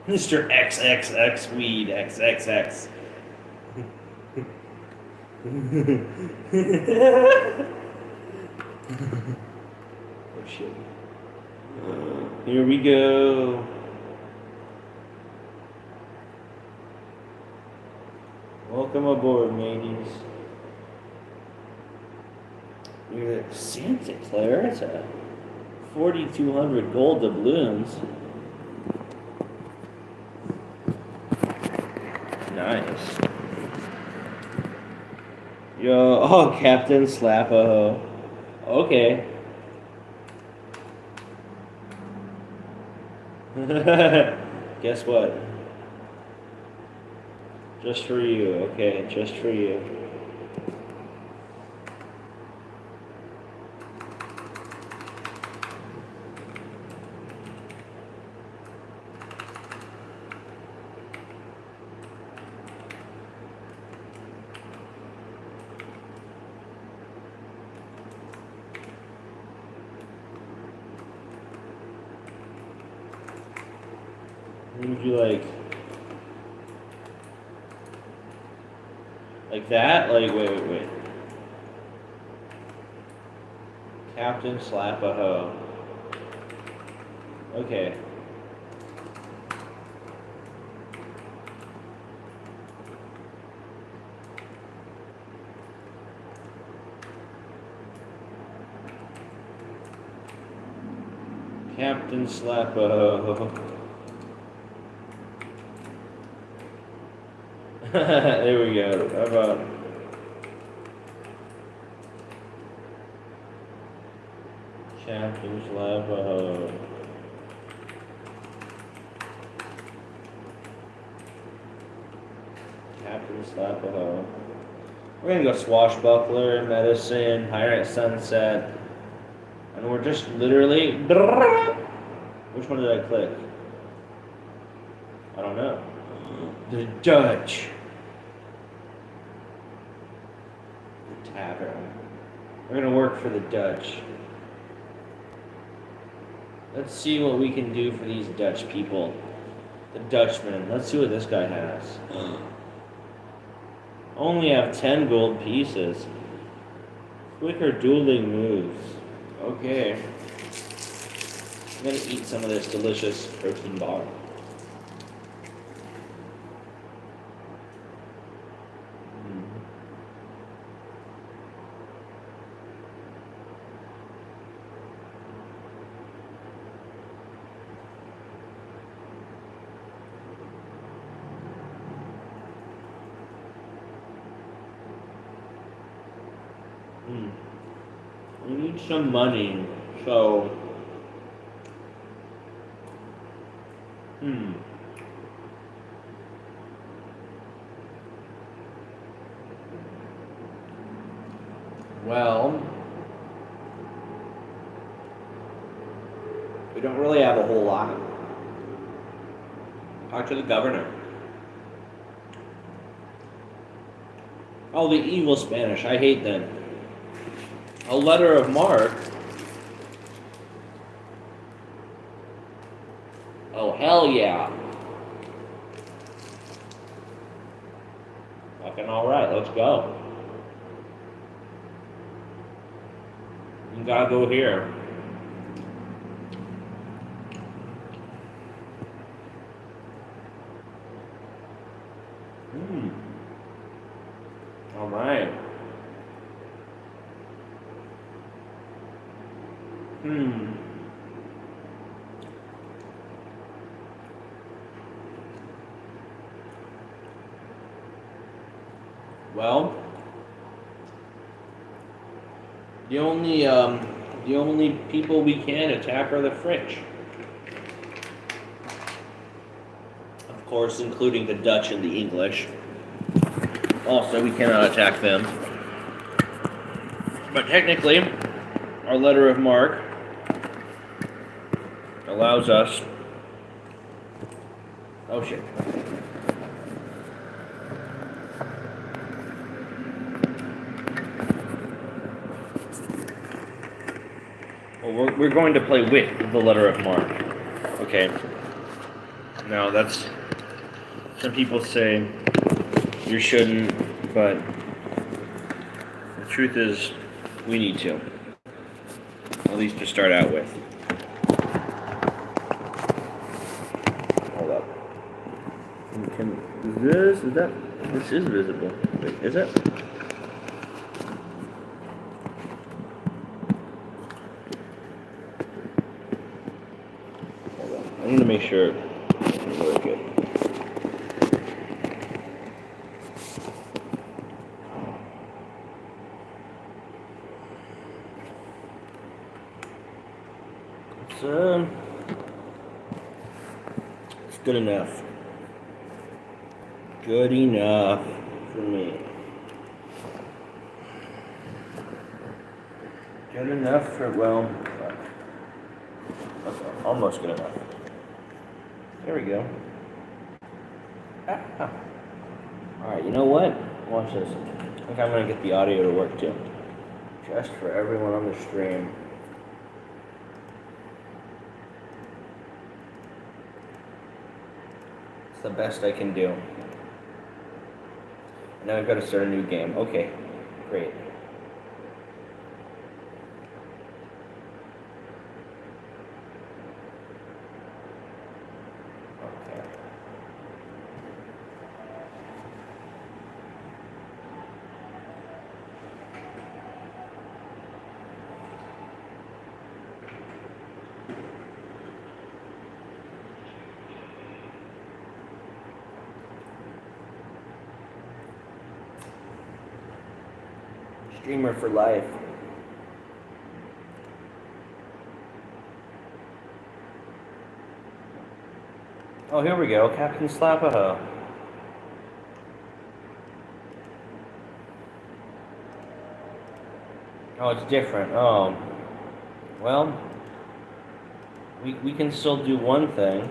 Mr. XXX Weed XXX. Oh shit. Here we go. Welcome aboard, mateys. You're at Santa Clarita. 4,200 gold doubloons. Nice. Yo, oh, Captain Slap-a-ho. Okay. Guess what? Just for you, okay, just for you. What would you like? Like that? Like, wait. Captain Slap-a-ho. Okay. Captain Slap-a-ho. There we go. How about Captain Slap-a-ho? Captain Slap-a-ho. We're gonna go Swashbuckler, Medicine, Pirate Sunset, and we're just literally. Which one did I click? I don't know. The Dutch. The Tavern. We're gonna work for the Dutch. Let's see what we can do for these Dutch people. The Dutchman. Let's see what this guy has. Only have 10 gold pieces. Quicker dueling moves. Okay. I'm gonna eat some of this delicious protein bar. Hmm. We need some money, so. Hmm. Well, we don't really have a whole lot. Talk to the governor. Oh, the evil Spanish. I hate them. A letter of marque. Oh, hell yeah. Fucking alright, let's go. You gotta go here. Hmm. Alright. Hmm. Well, the only people we can attack are the French. Of course, including the Dutch and the English. Also, we cannot attack them. But technically, our letter of marque allows us. Oh shit. Well, we're going to play with the letter of marque. Okay. Now that's. Some people say you shouldn't, but the truth is, we need to. At least to start out with. Hold up. This is visible. Wait, is it? Hold on. I need to make sure it's really good. It's good enough. Good enough for me. Good enough for, well, okay, almost good enough. There we go. Alright, you know what? Watch this. I think I'm going to get the audio to work too. Just for everyone on the stream. It's the best I can do. Now I've got to start a new game. Okay, great. Okay. Streamer for life. Oh, here we go. Captain Slapaho. Oh, it's different. Oh. Well, we can still do one thing.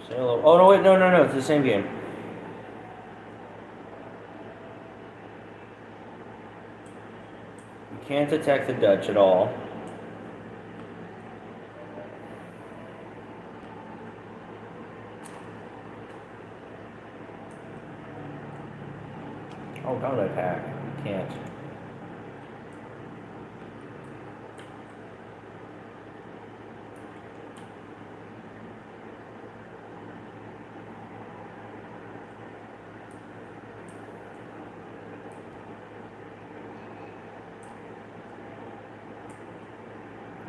Say hello. Oh, no, wait. No. It's the same game. We can't attack the Dutch at all. Oh, don't attack. You can't.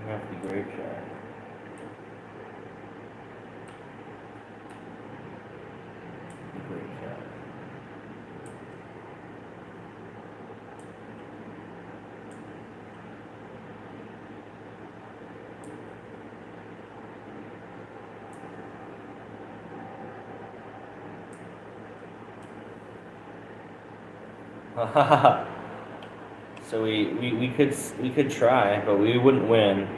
You have to be great shot. Great shot. So we could try, but we wouldn't win.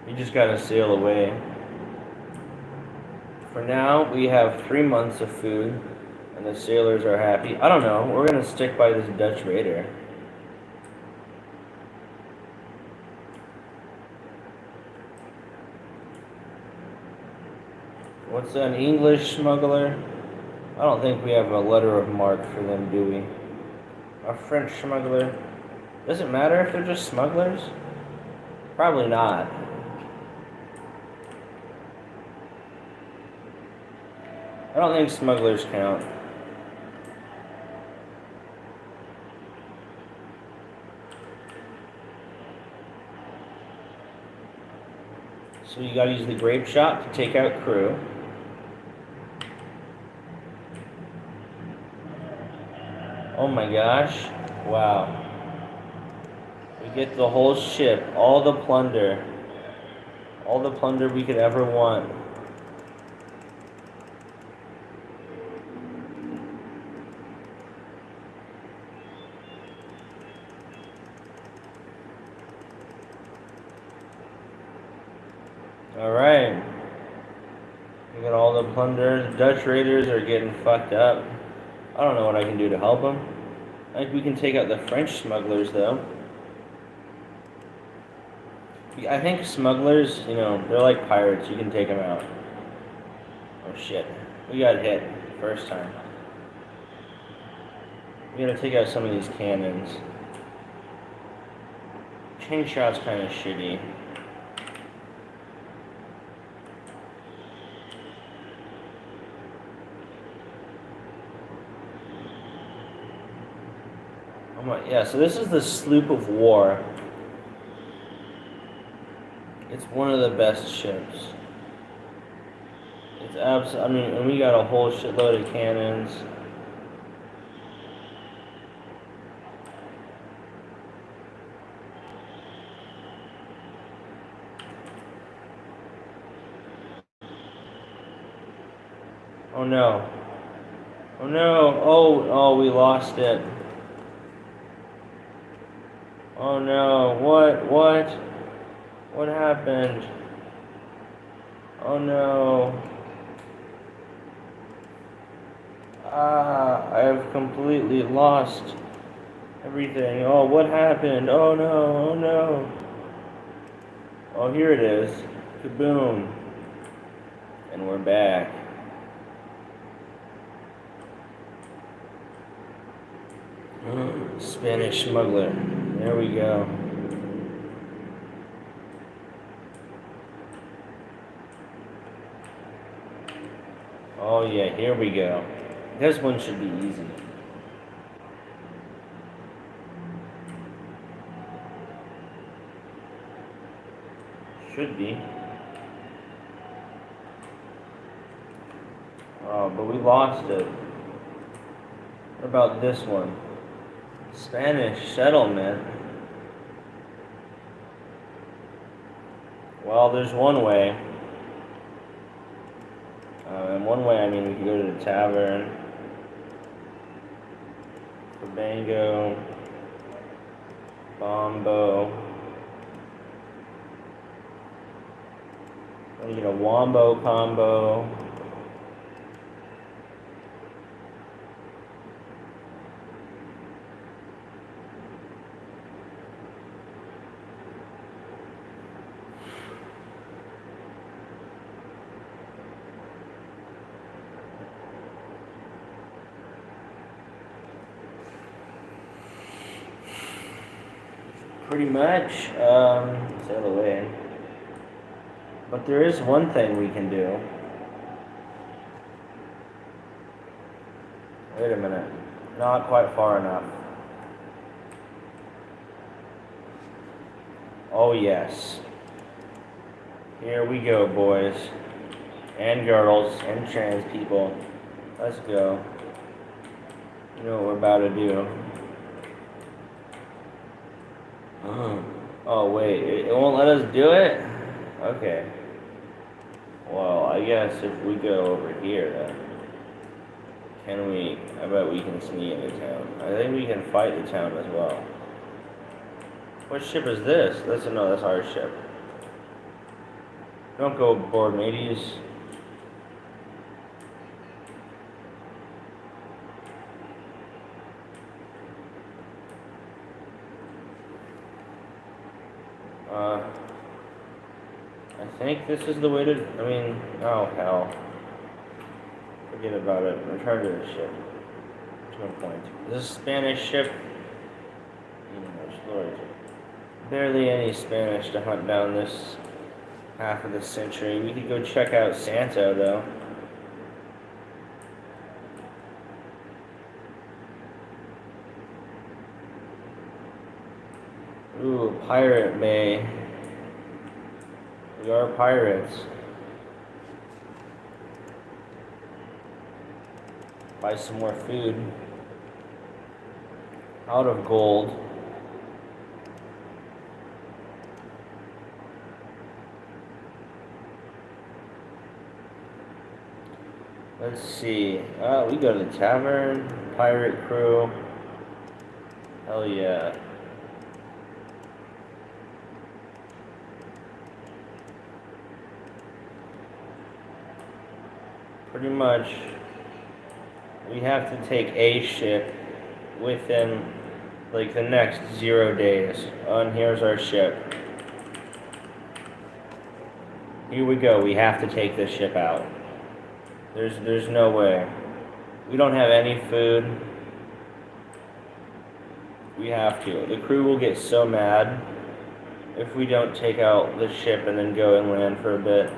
We just gotta sail away. For now, we have 3 months of food, and the sailors are happy. I don't know. We're gonna stick by this Dutch raider. What's an English smuggler? I don't think we have a letter of marque for them, do we? A French smuggler? Does it matter if they're just smugglers? Probably not. I don't think smugglers count. So you gotta use the grape shot to take out crew. Oh my gosh. Wow. We get the whole ship, all the plunder. All the plunder we could ever want. Alright. We got all the plunder. Dutch raiders are getting fucked up. I don't know what I can do to help them. I think we can take out the French smugglers, though. I think smugglers, they're like pirates. You can take them out. Oh shit. We got hit first time. We gotta take out some of these cannons. Chain shot's kind of shitty. Yeah, so this is the sloop of war. It's one of the best ships. It's and we got a whole shitload of cannons. Oh no. Oh no. Oh, we lost it. Oh no, what happened? Oh no. I have completely lost everything. Oh, what happened? Oh no, oh no. Oh, here it is. Kaboom. And we're back. Spanish smuggler. There we go. Oh yeah, here we go. This one should be easy. Should be. Oh, but we lost it. What about this one? Spanish settlement. Well, there's one way. And one way, I mean, we could go to the tavern. Bango. Bombo. We get a wombo combo. Pretty much, sail away. But there is one thing we can do. Wait a minute. Not quite far enough. Oh yes. Here we go, boys. And girls, and trans people. Let's go. You know what we're about to do. Oh wait, it won't let us do it? Okay. Well, I guess if we go over here then. Can we? I bet we can sneak into town. I think we can fight the town as well. What ship is this? That's our ship. Don't go aboard, mateys. I think this is the way to. Oh hell. Forget about it. Return to the ship. To a point. This is a Spanish ship. Barely any Spanish to hunt down this half of the century. We could go check out Santo though. Ooh, Pirate Bay. We are pirates. Buy some more food. Out of gold. Let's see. We go to the tavern. Pirate crew. Hell yeah. Pretty much, we have to take a ship within, like, the next 0 days. And here's our ship. Here we go. We have to take this ship out. There's no way. We don't have any food. We have to. The crew will get so mad if we don't take out the ship and then go inland for a bit.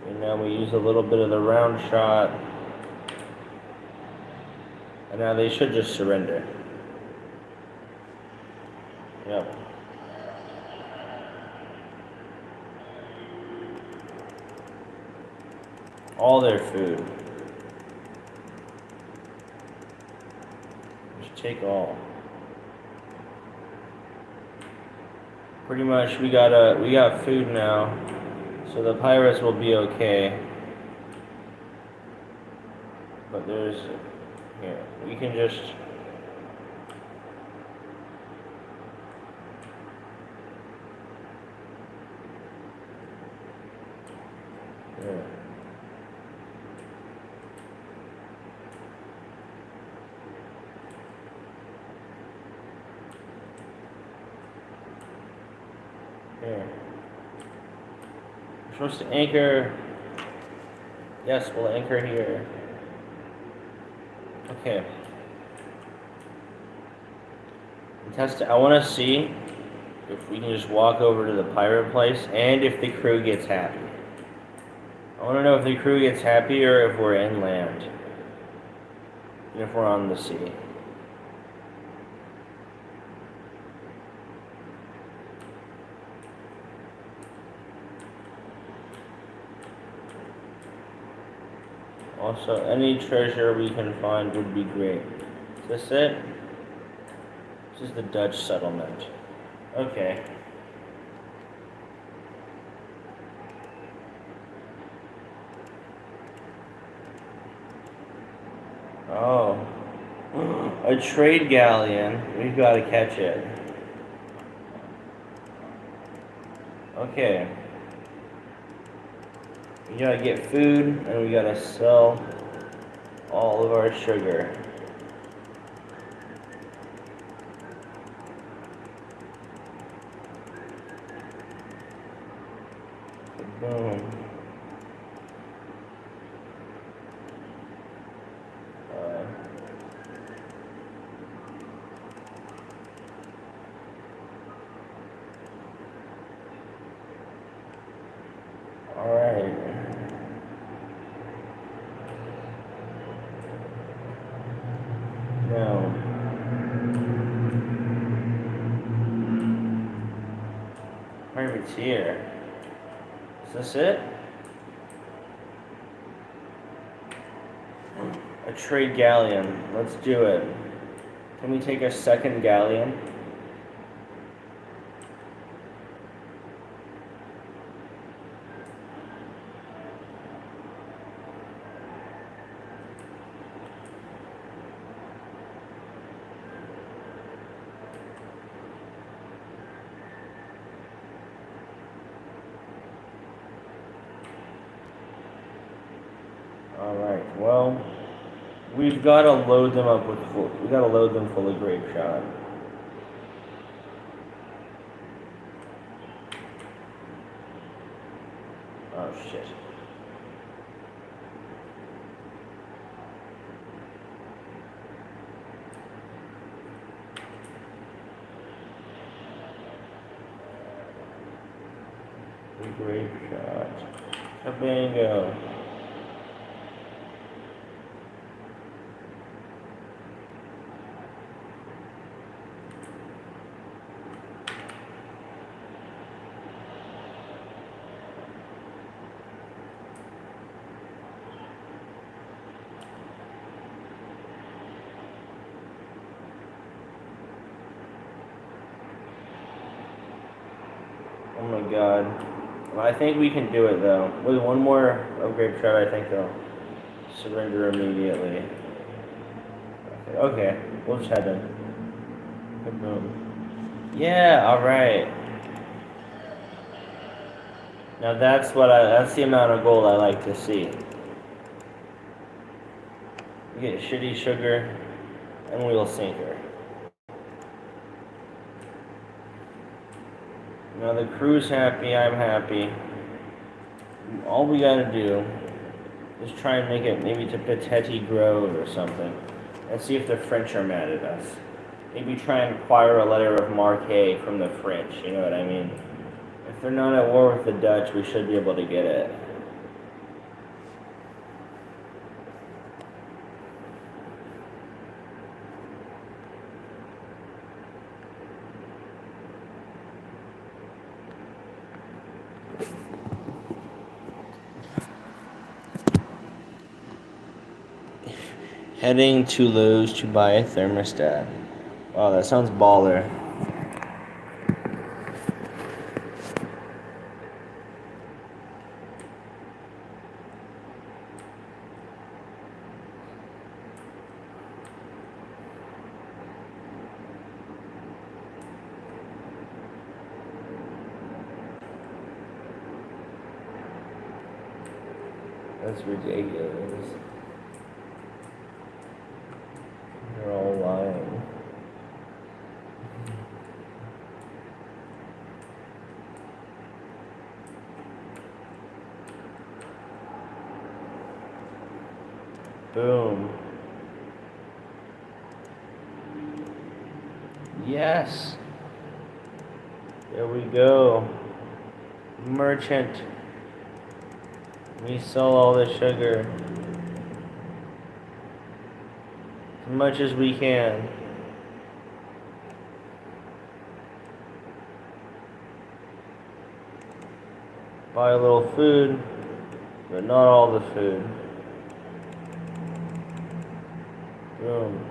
And now we use a little bit of the round shot. And now they should just surrender. Yep. All their food. Just take all. Pretty much we got food now. So the pirates will be okay. But here, we can just... Here. Here. We're supposed to anchor. Yes, we'll anchor here. Okay. I want to see if we can just walk over to the pirate place and if the crew gets happy. I want to know if the crew gets happy or if we're inland. And if we're on the sea. Also, any treasure we can find would be great. Is this it? This is the Dutch settlement. Okay. Oh. A trade galleon. We've got to catch it. Okay. We gotta get food, and we gotta sell all of our sugar. Boom. Alright. Now, privateer. Is this it? A trade galleon. Let's do it. Can we take a second galleon? Alright, well, we've got to load them up with we got to load them full of grape shot. Oh shit. Grape shot. Cabango. Oh my god. Well, I think we can do it though. With one more of grape shot, I think they'll surrender immediately. Okay, we'll just head in. Boom. Yeah, alright. Now that's the amount of gold I like to see. We get shitty sugar and we'll sink her. Now the crew's happy, I'm happy. All we gotta do is try and make it maybe to Petit Grove or something. And see if the French are mad at us. Maybe try and acquire a letter of marque from the French, you know what I mean? If they're not at war with the Dutch, we should be able to get it. Heading to Lowe's to buy a thermostat. Wow, that sounds baller. That's ridiculous. They're all lying. Boom. Yes. There we go. Merchant. We sell all the sugar. As much as we can. Buy a little food, but not all the food. Boom.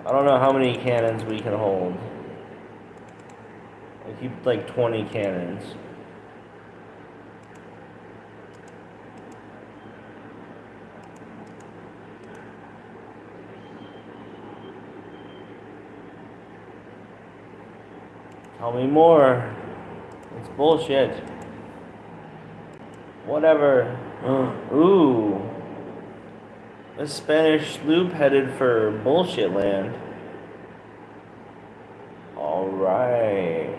I don't know how many cannons we can hold. I keep like 20 cannons. Tell me more. It's bullshit. Whatever. Ooh. A Spanish sloop headed for bullshit land. Alright.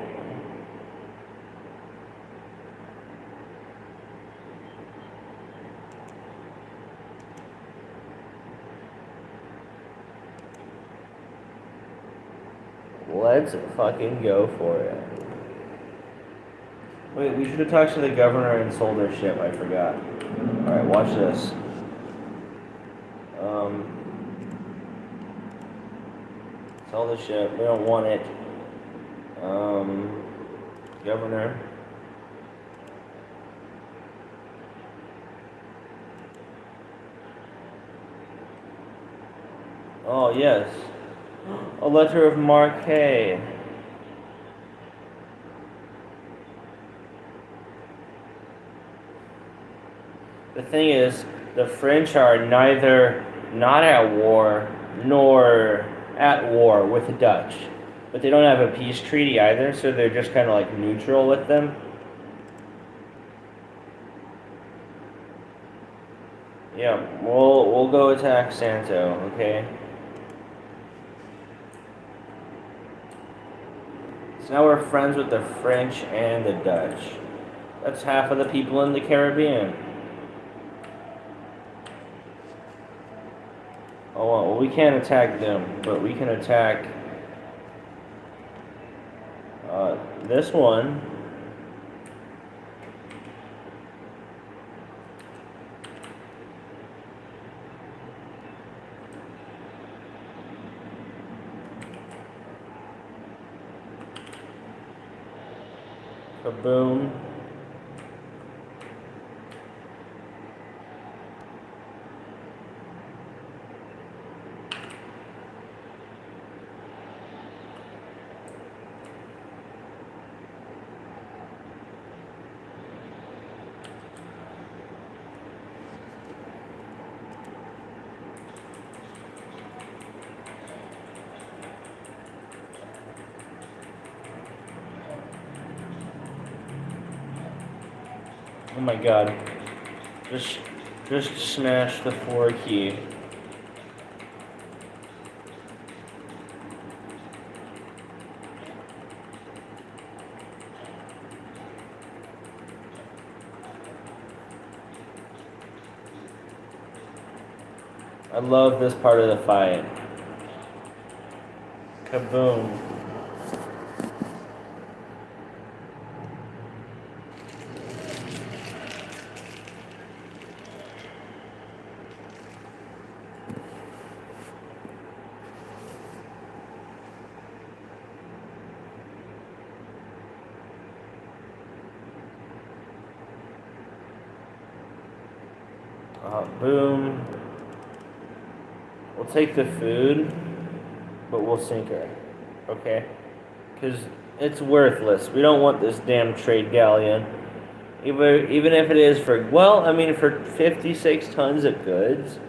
Let's fucking go for it. Wait, we should have talked to the governor and sold their ship. I forgot. Alright, watch this. Sell the ship. We don't want it. Governor. Oh, yes. A letter of marque. The thing is, the French are neither not at war nor at war with the Dutch. But they don't have a peace treaty either, so they're just kind of like neutral with them. Yeah, we'll go attack Santo, okay? So now we're friends with the French and the Dutch. That's half of the people in the Caribbean. Oh well, we can't attack them, but we can attack this one. Kaboom. Oh my god. Just smash the 4 key. I love this part of the fight. Kaboom. Boom. We'll take the food, but we'll sink her. Okay? Because it's worthless. We don't want this damn trade galleon. Even if it is for, well, I mean, for 56 tons of goods.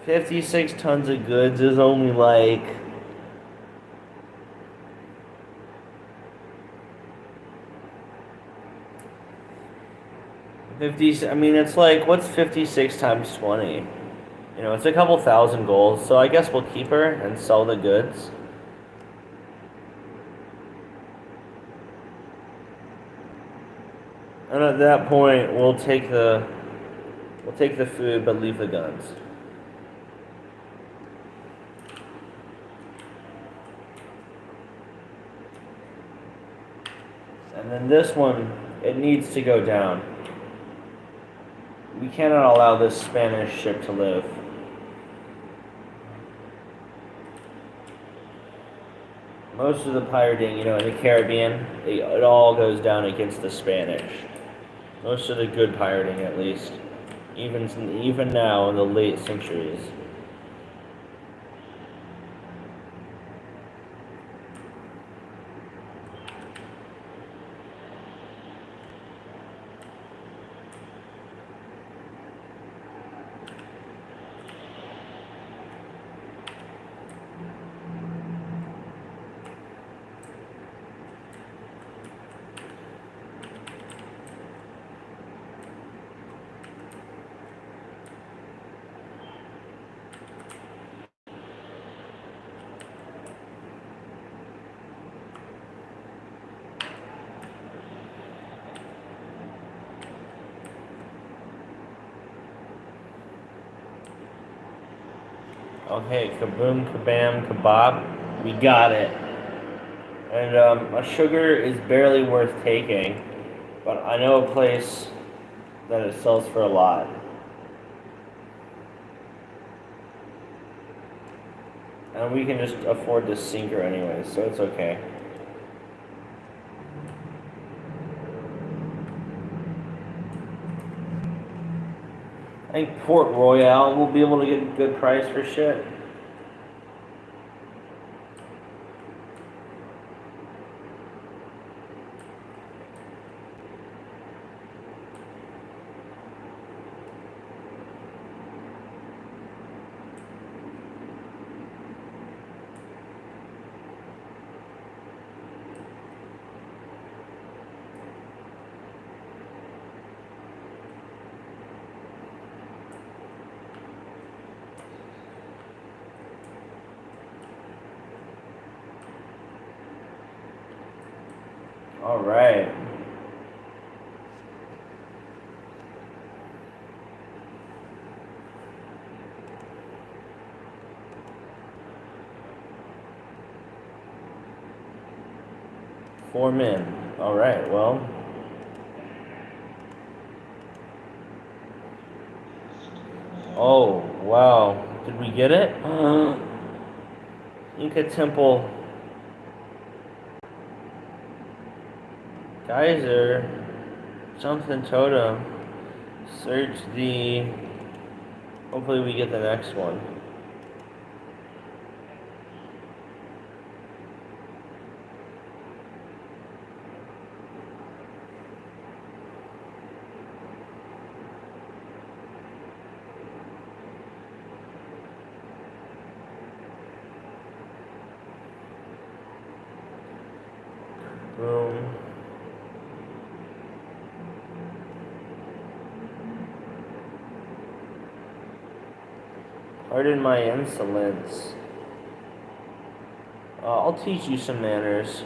56 tons of goods is only like... I mean, it's like, what's 56 times 20? You know, it's a couple thousand gold, so I guess we'll keep her and sell the goods. And at that point, we'll take the food, but leave the guns. And then this one, it needs to go down. We cannot allow this Spanish ship to live. Most of the pirating, you know, in the Caribbean, it all goes down against the Spanish. Most of the good pirating, at least. Even now, in the late centuries. Okay, kaboom, kabam, kabop. We got it. And a sugar is barely worth taking, but I know a place that it sells for a lot. And we can just afford to sink her anyway, so it's okay. I think Port Royal will be able to get a good price for shit. All right. Four men. All right. Well. Oh wow. Did we get it? Inca Temple. Geyser. Something totem. Search the. Hopefully we get the next one. Boom. Pardon my insolence. I'll teach you some manners.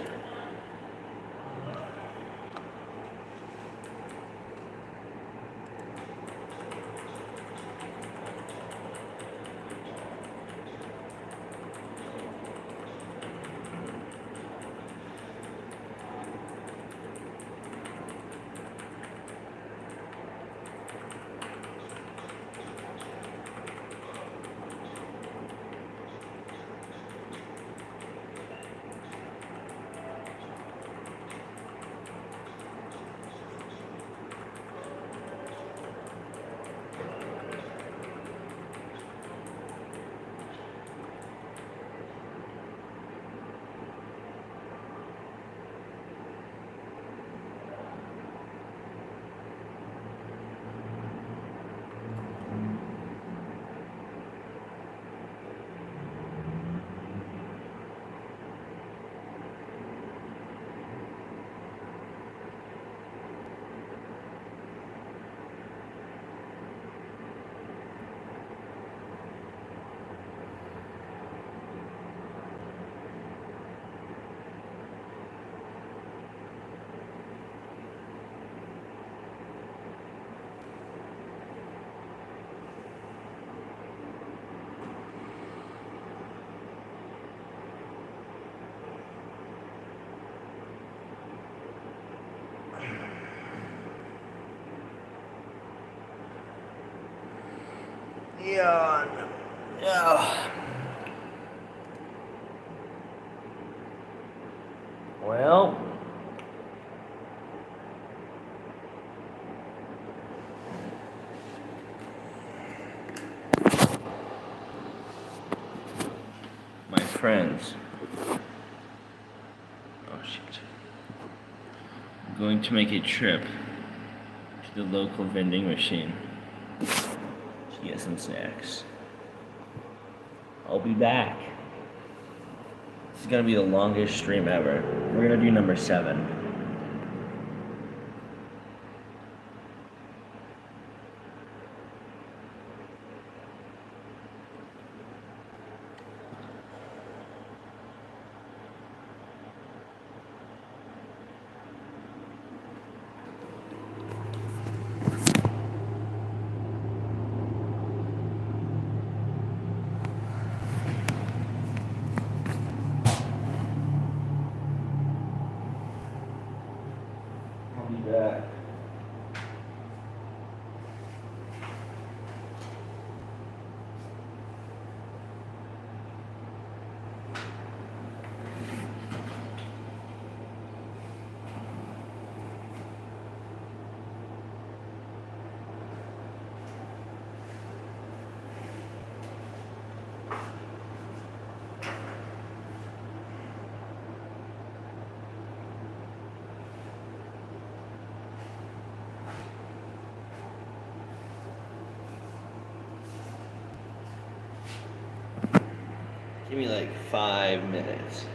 Yeah. Yeah. Well. My friends. Oh shit. I'm going to make a trip to the local vending machine to get some snacks. I'll be back. This is gonna be the longest stream ever. We're gonna do number 7. I'll be back. Give me like 5 minutes.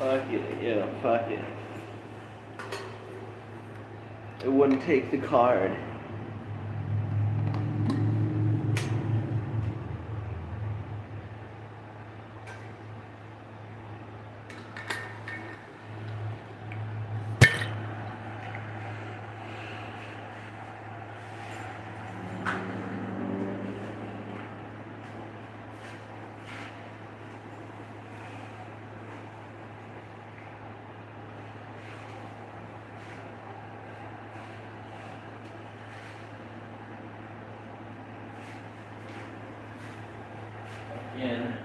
Fuck it, yeah, fuck it. It wouldn't take the card. Again.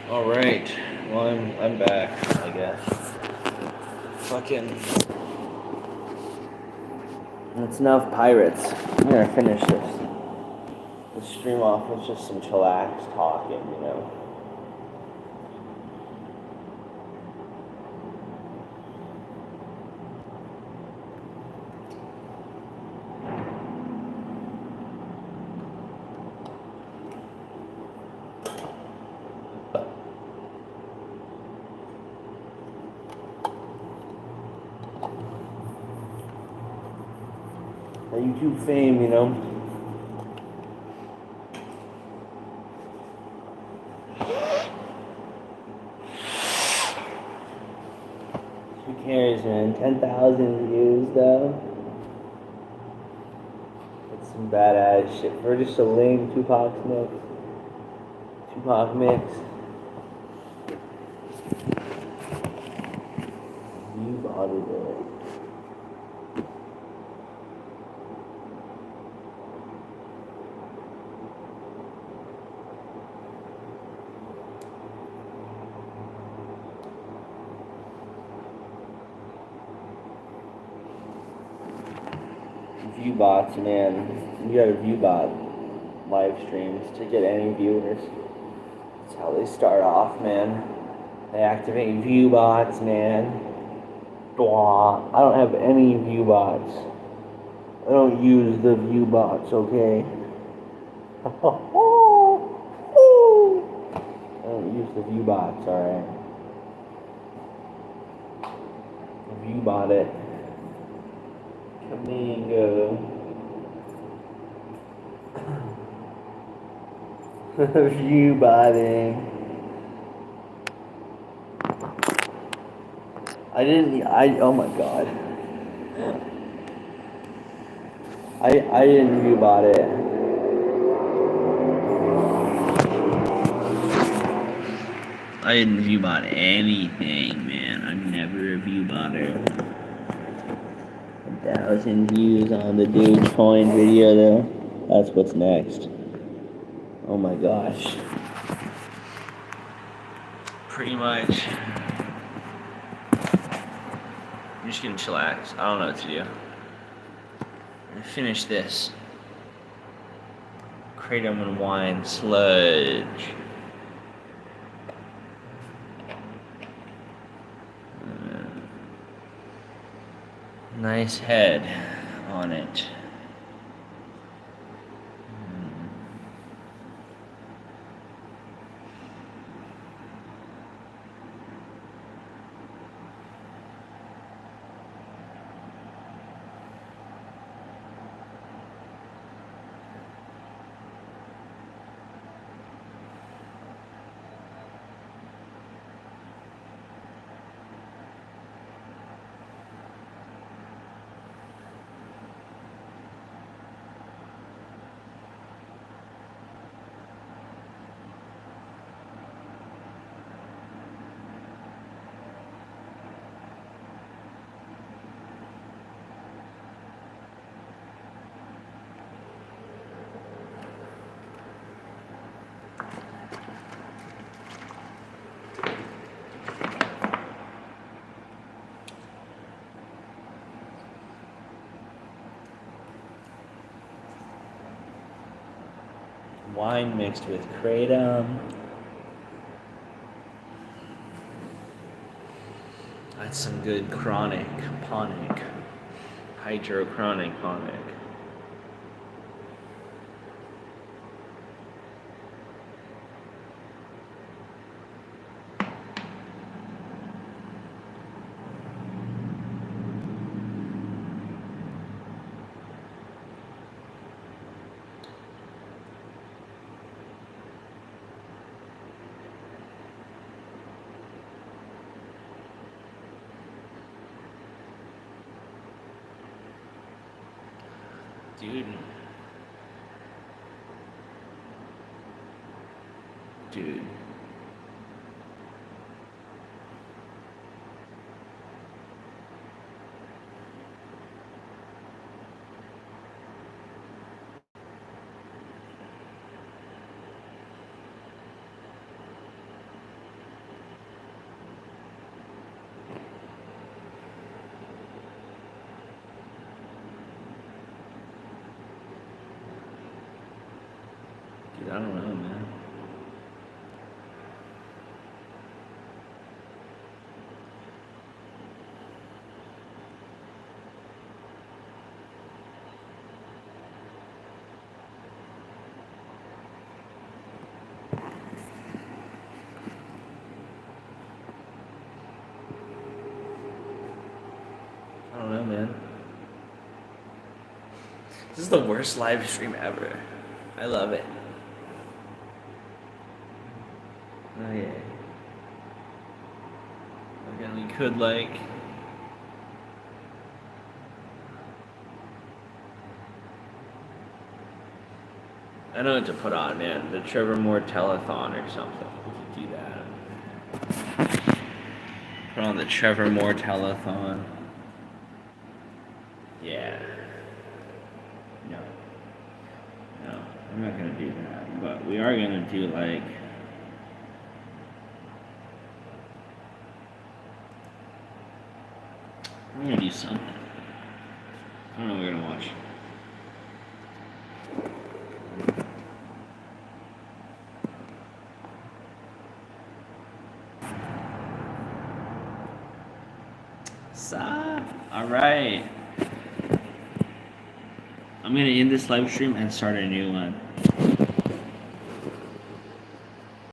All right. Well, I'm back, I guess. Fucking. That's enough pirates. I'm gonna finish this stream off with just some chillax talking, you know. That YouTube fame, you know. Who cares, man? 10,000 views, though. That's some badass shit. For just a lame Tupac mix. You bought it. View bots, man. You gotta view bot live streams to get any viewers. That's how they start off, man. They activate view bots, man. I don't have any view bots. I don't use the view bots, okay? I don't use the view bots, alright? View bot it. Amigo. View botting. Oh my god. I didn't view bot it. I didn't view bot anything, man. I'm never a view botter. 1,000 views on the Dogecoin video, though. That's what's next. Oh my gosh. Pretty much. I'm just gonna chillax. I don't know what to do. I'm gonna finish this. Kratom and wine sludge. Nice head on it. wine mixed with kratom. That's some good chronic ponic. Hydrochronic ponic. Dude. Dude. Dude, I don't know, man. I don't know, man. This is the worst live stream ever. I love it. Oh yeah. Again, we could like. I know what to put on, man. The Trevor Moore telethon or something. We could do that. Put on the Trevor Moore telethon. Yeah. No. No, I'm not gonna do that. But we are gonna do like. I'm gonna do something. I don't know what we're gonna watch. Alright. I'm gonna end this live stream and start a new one.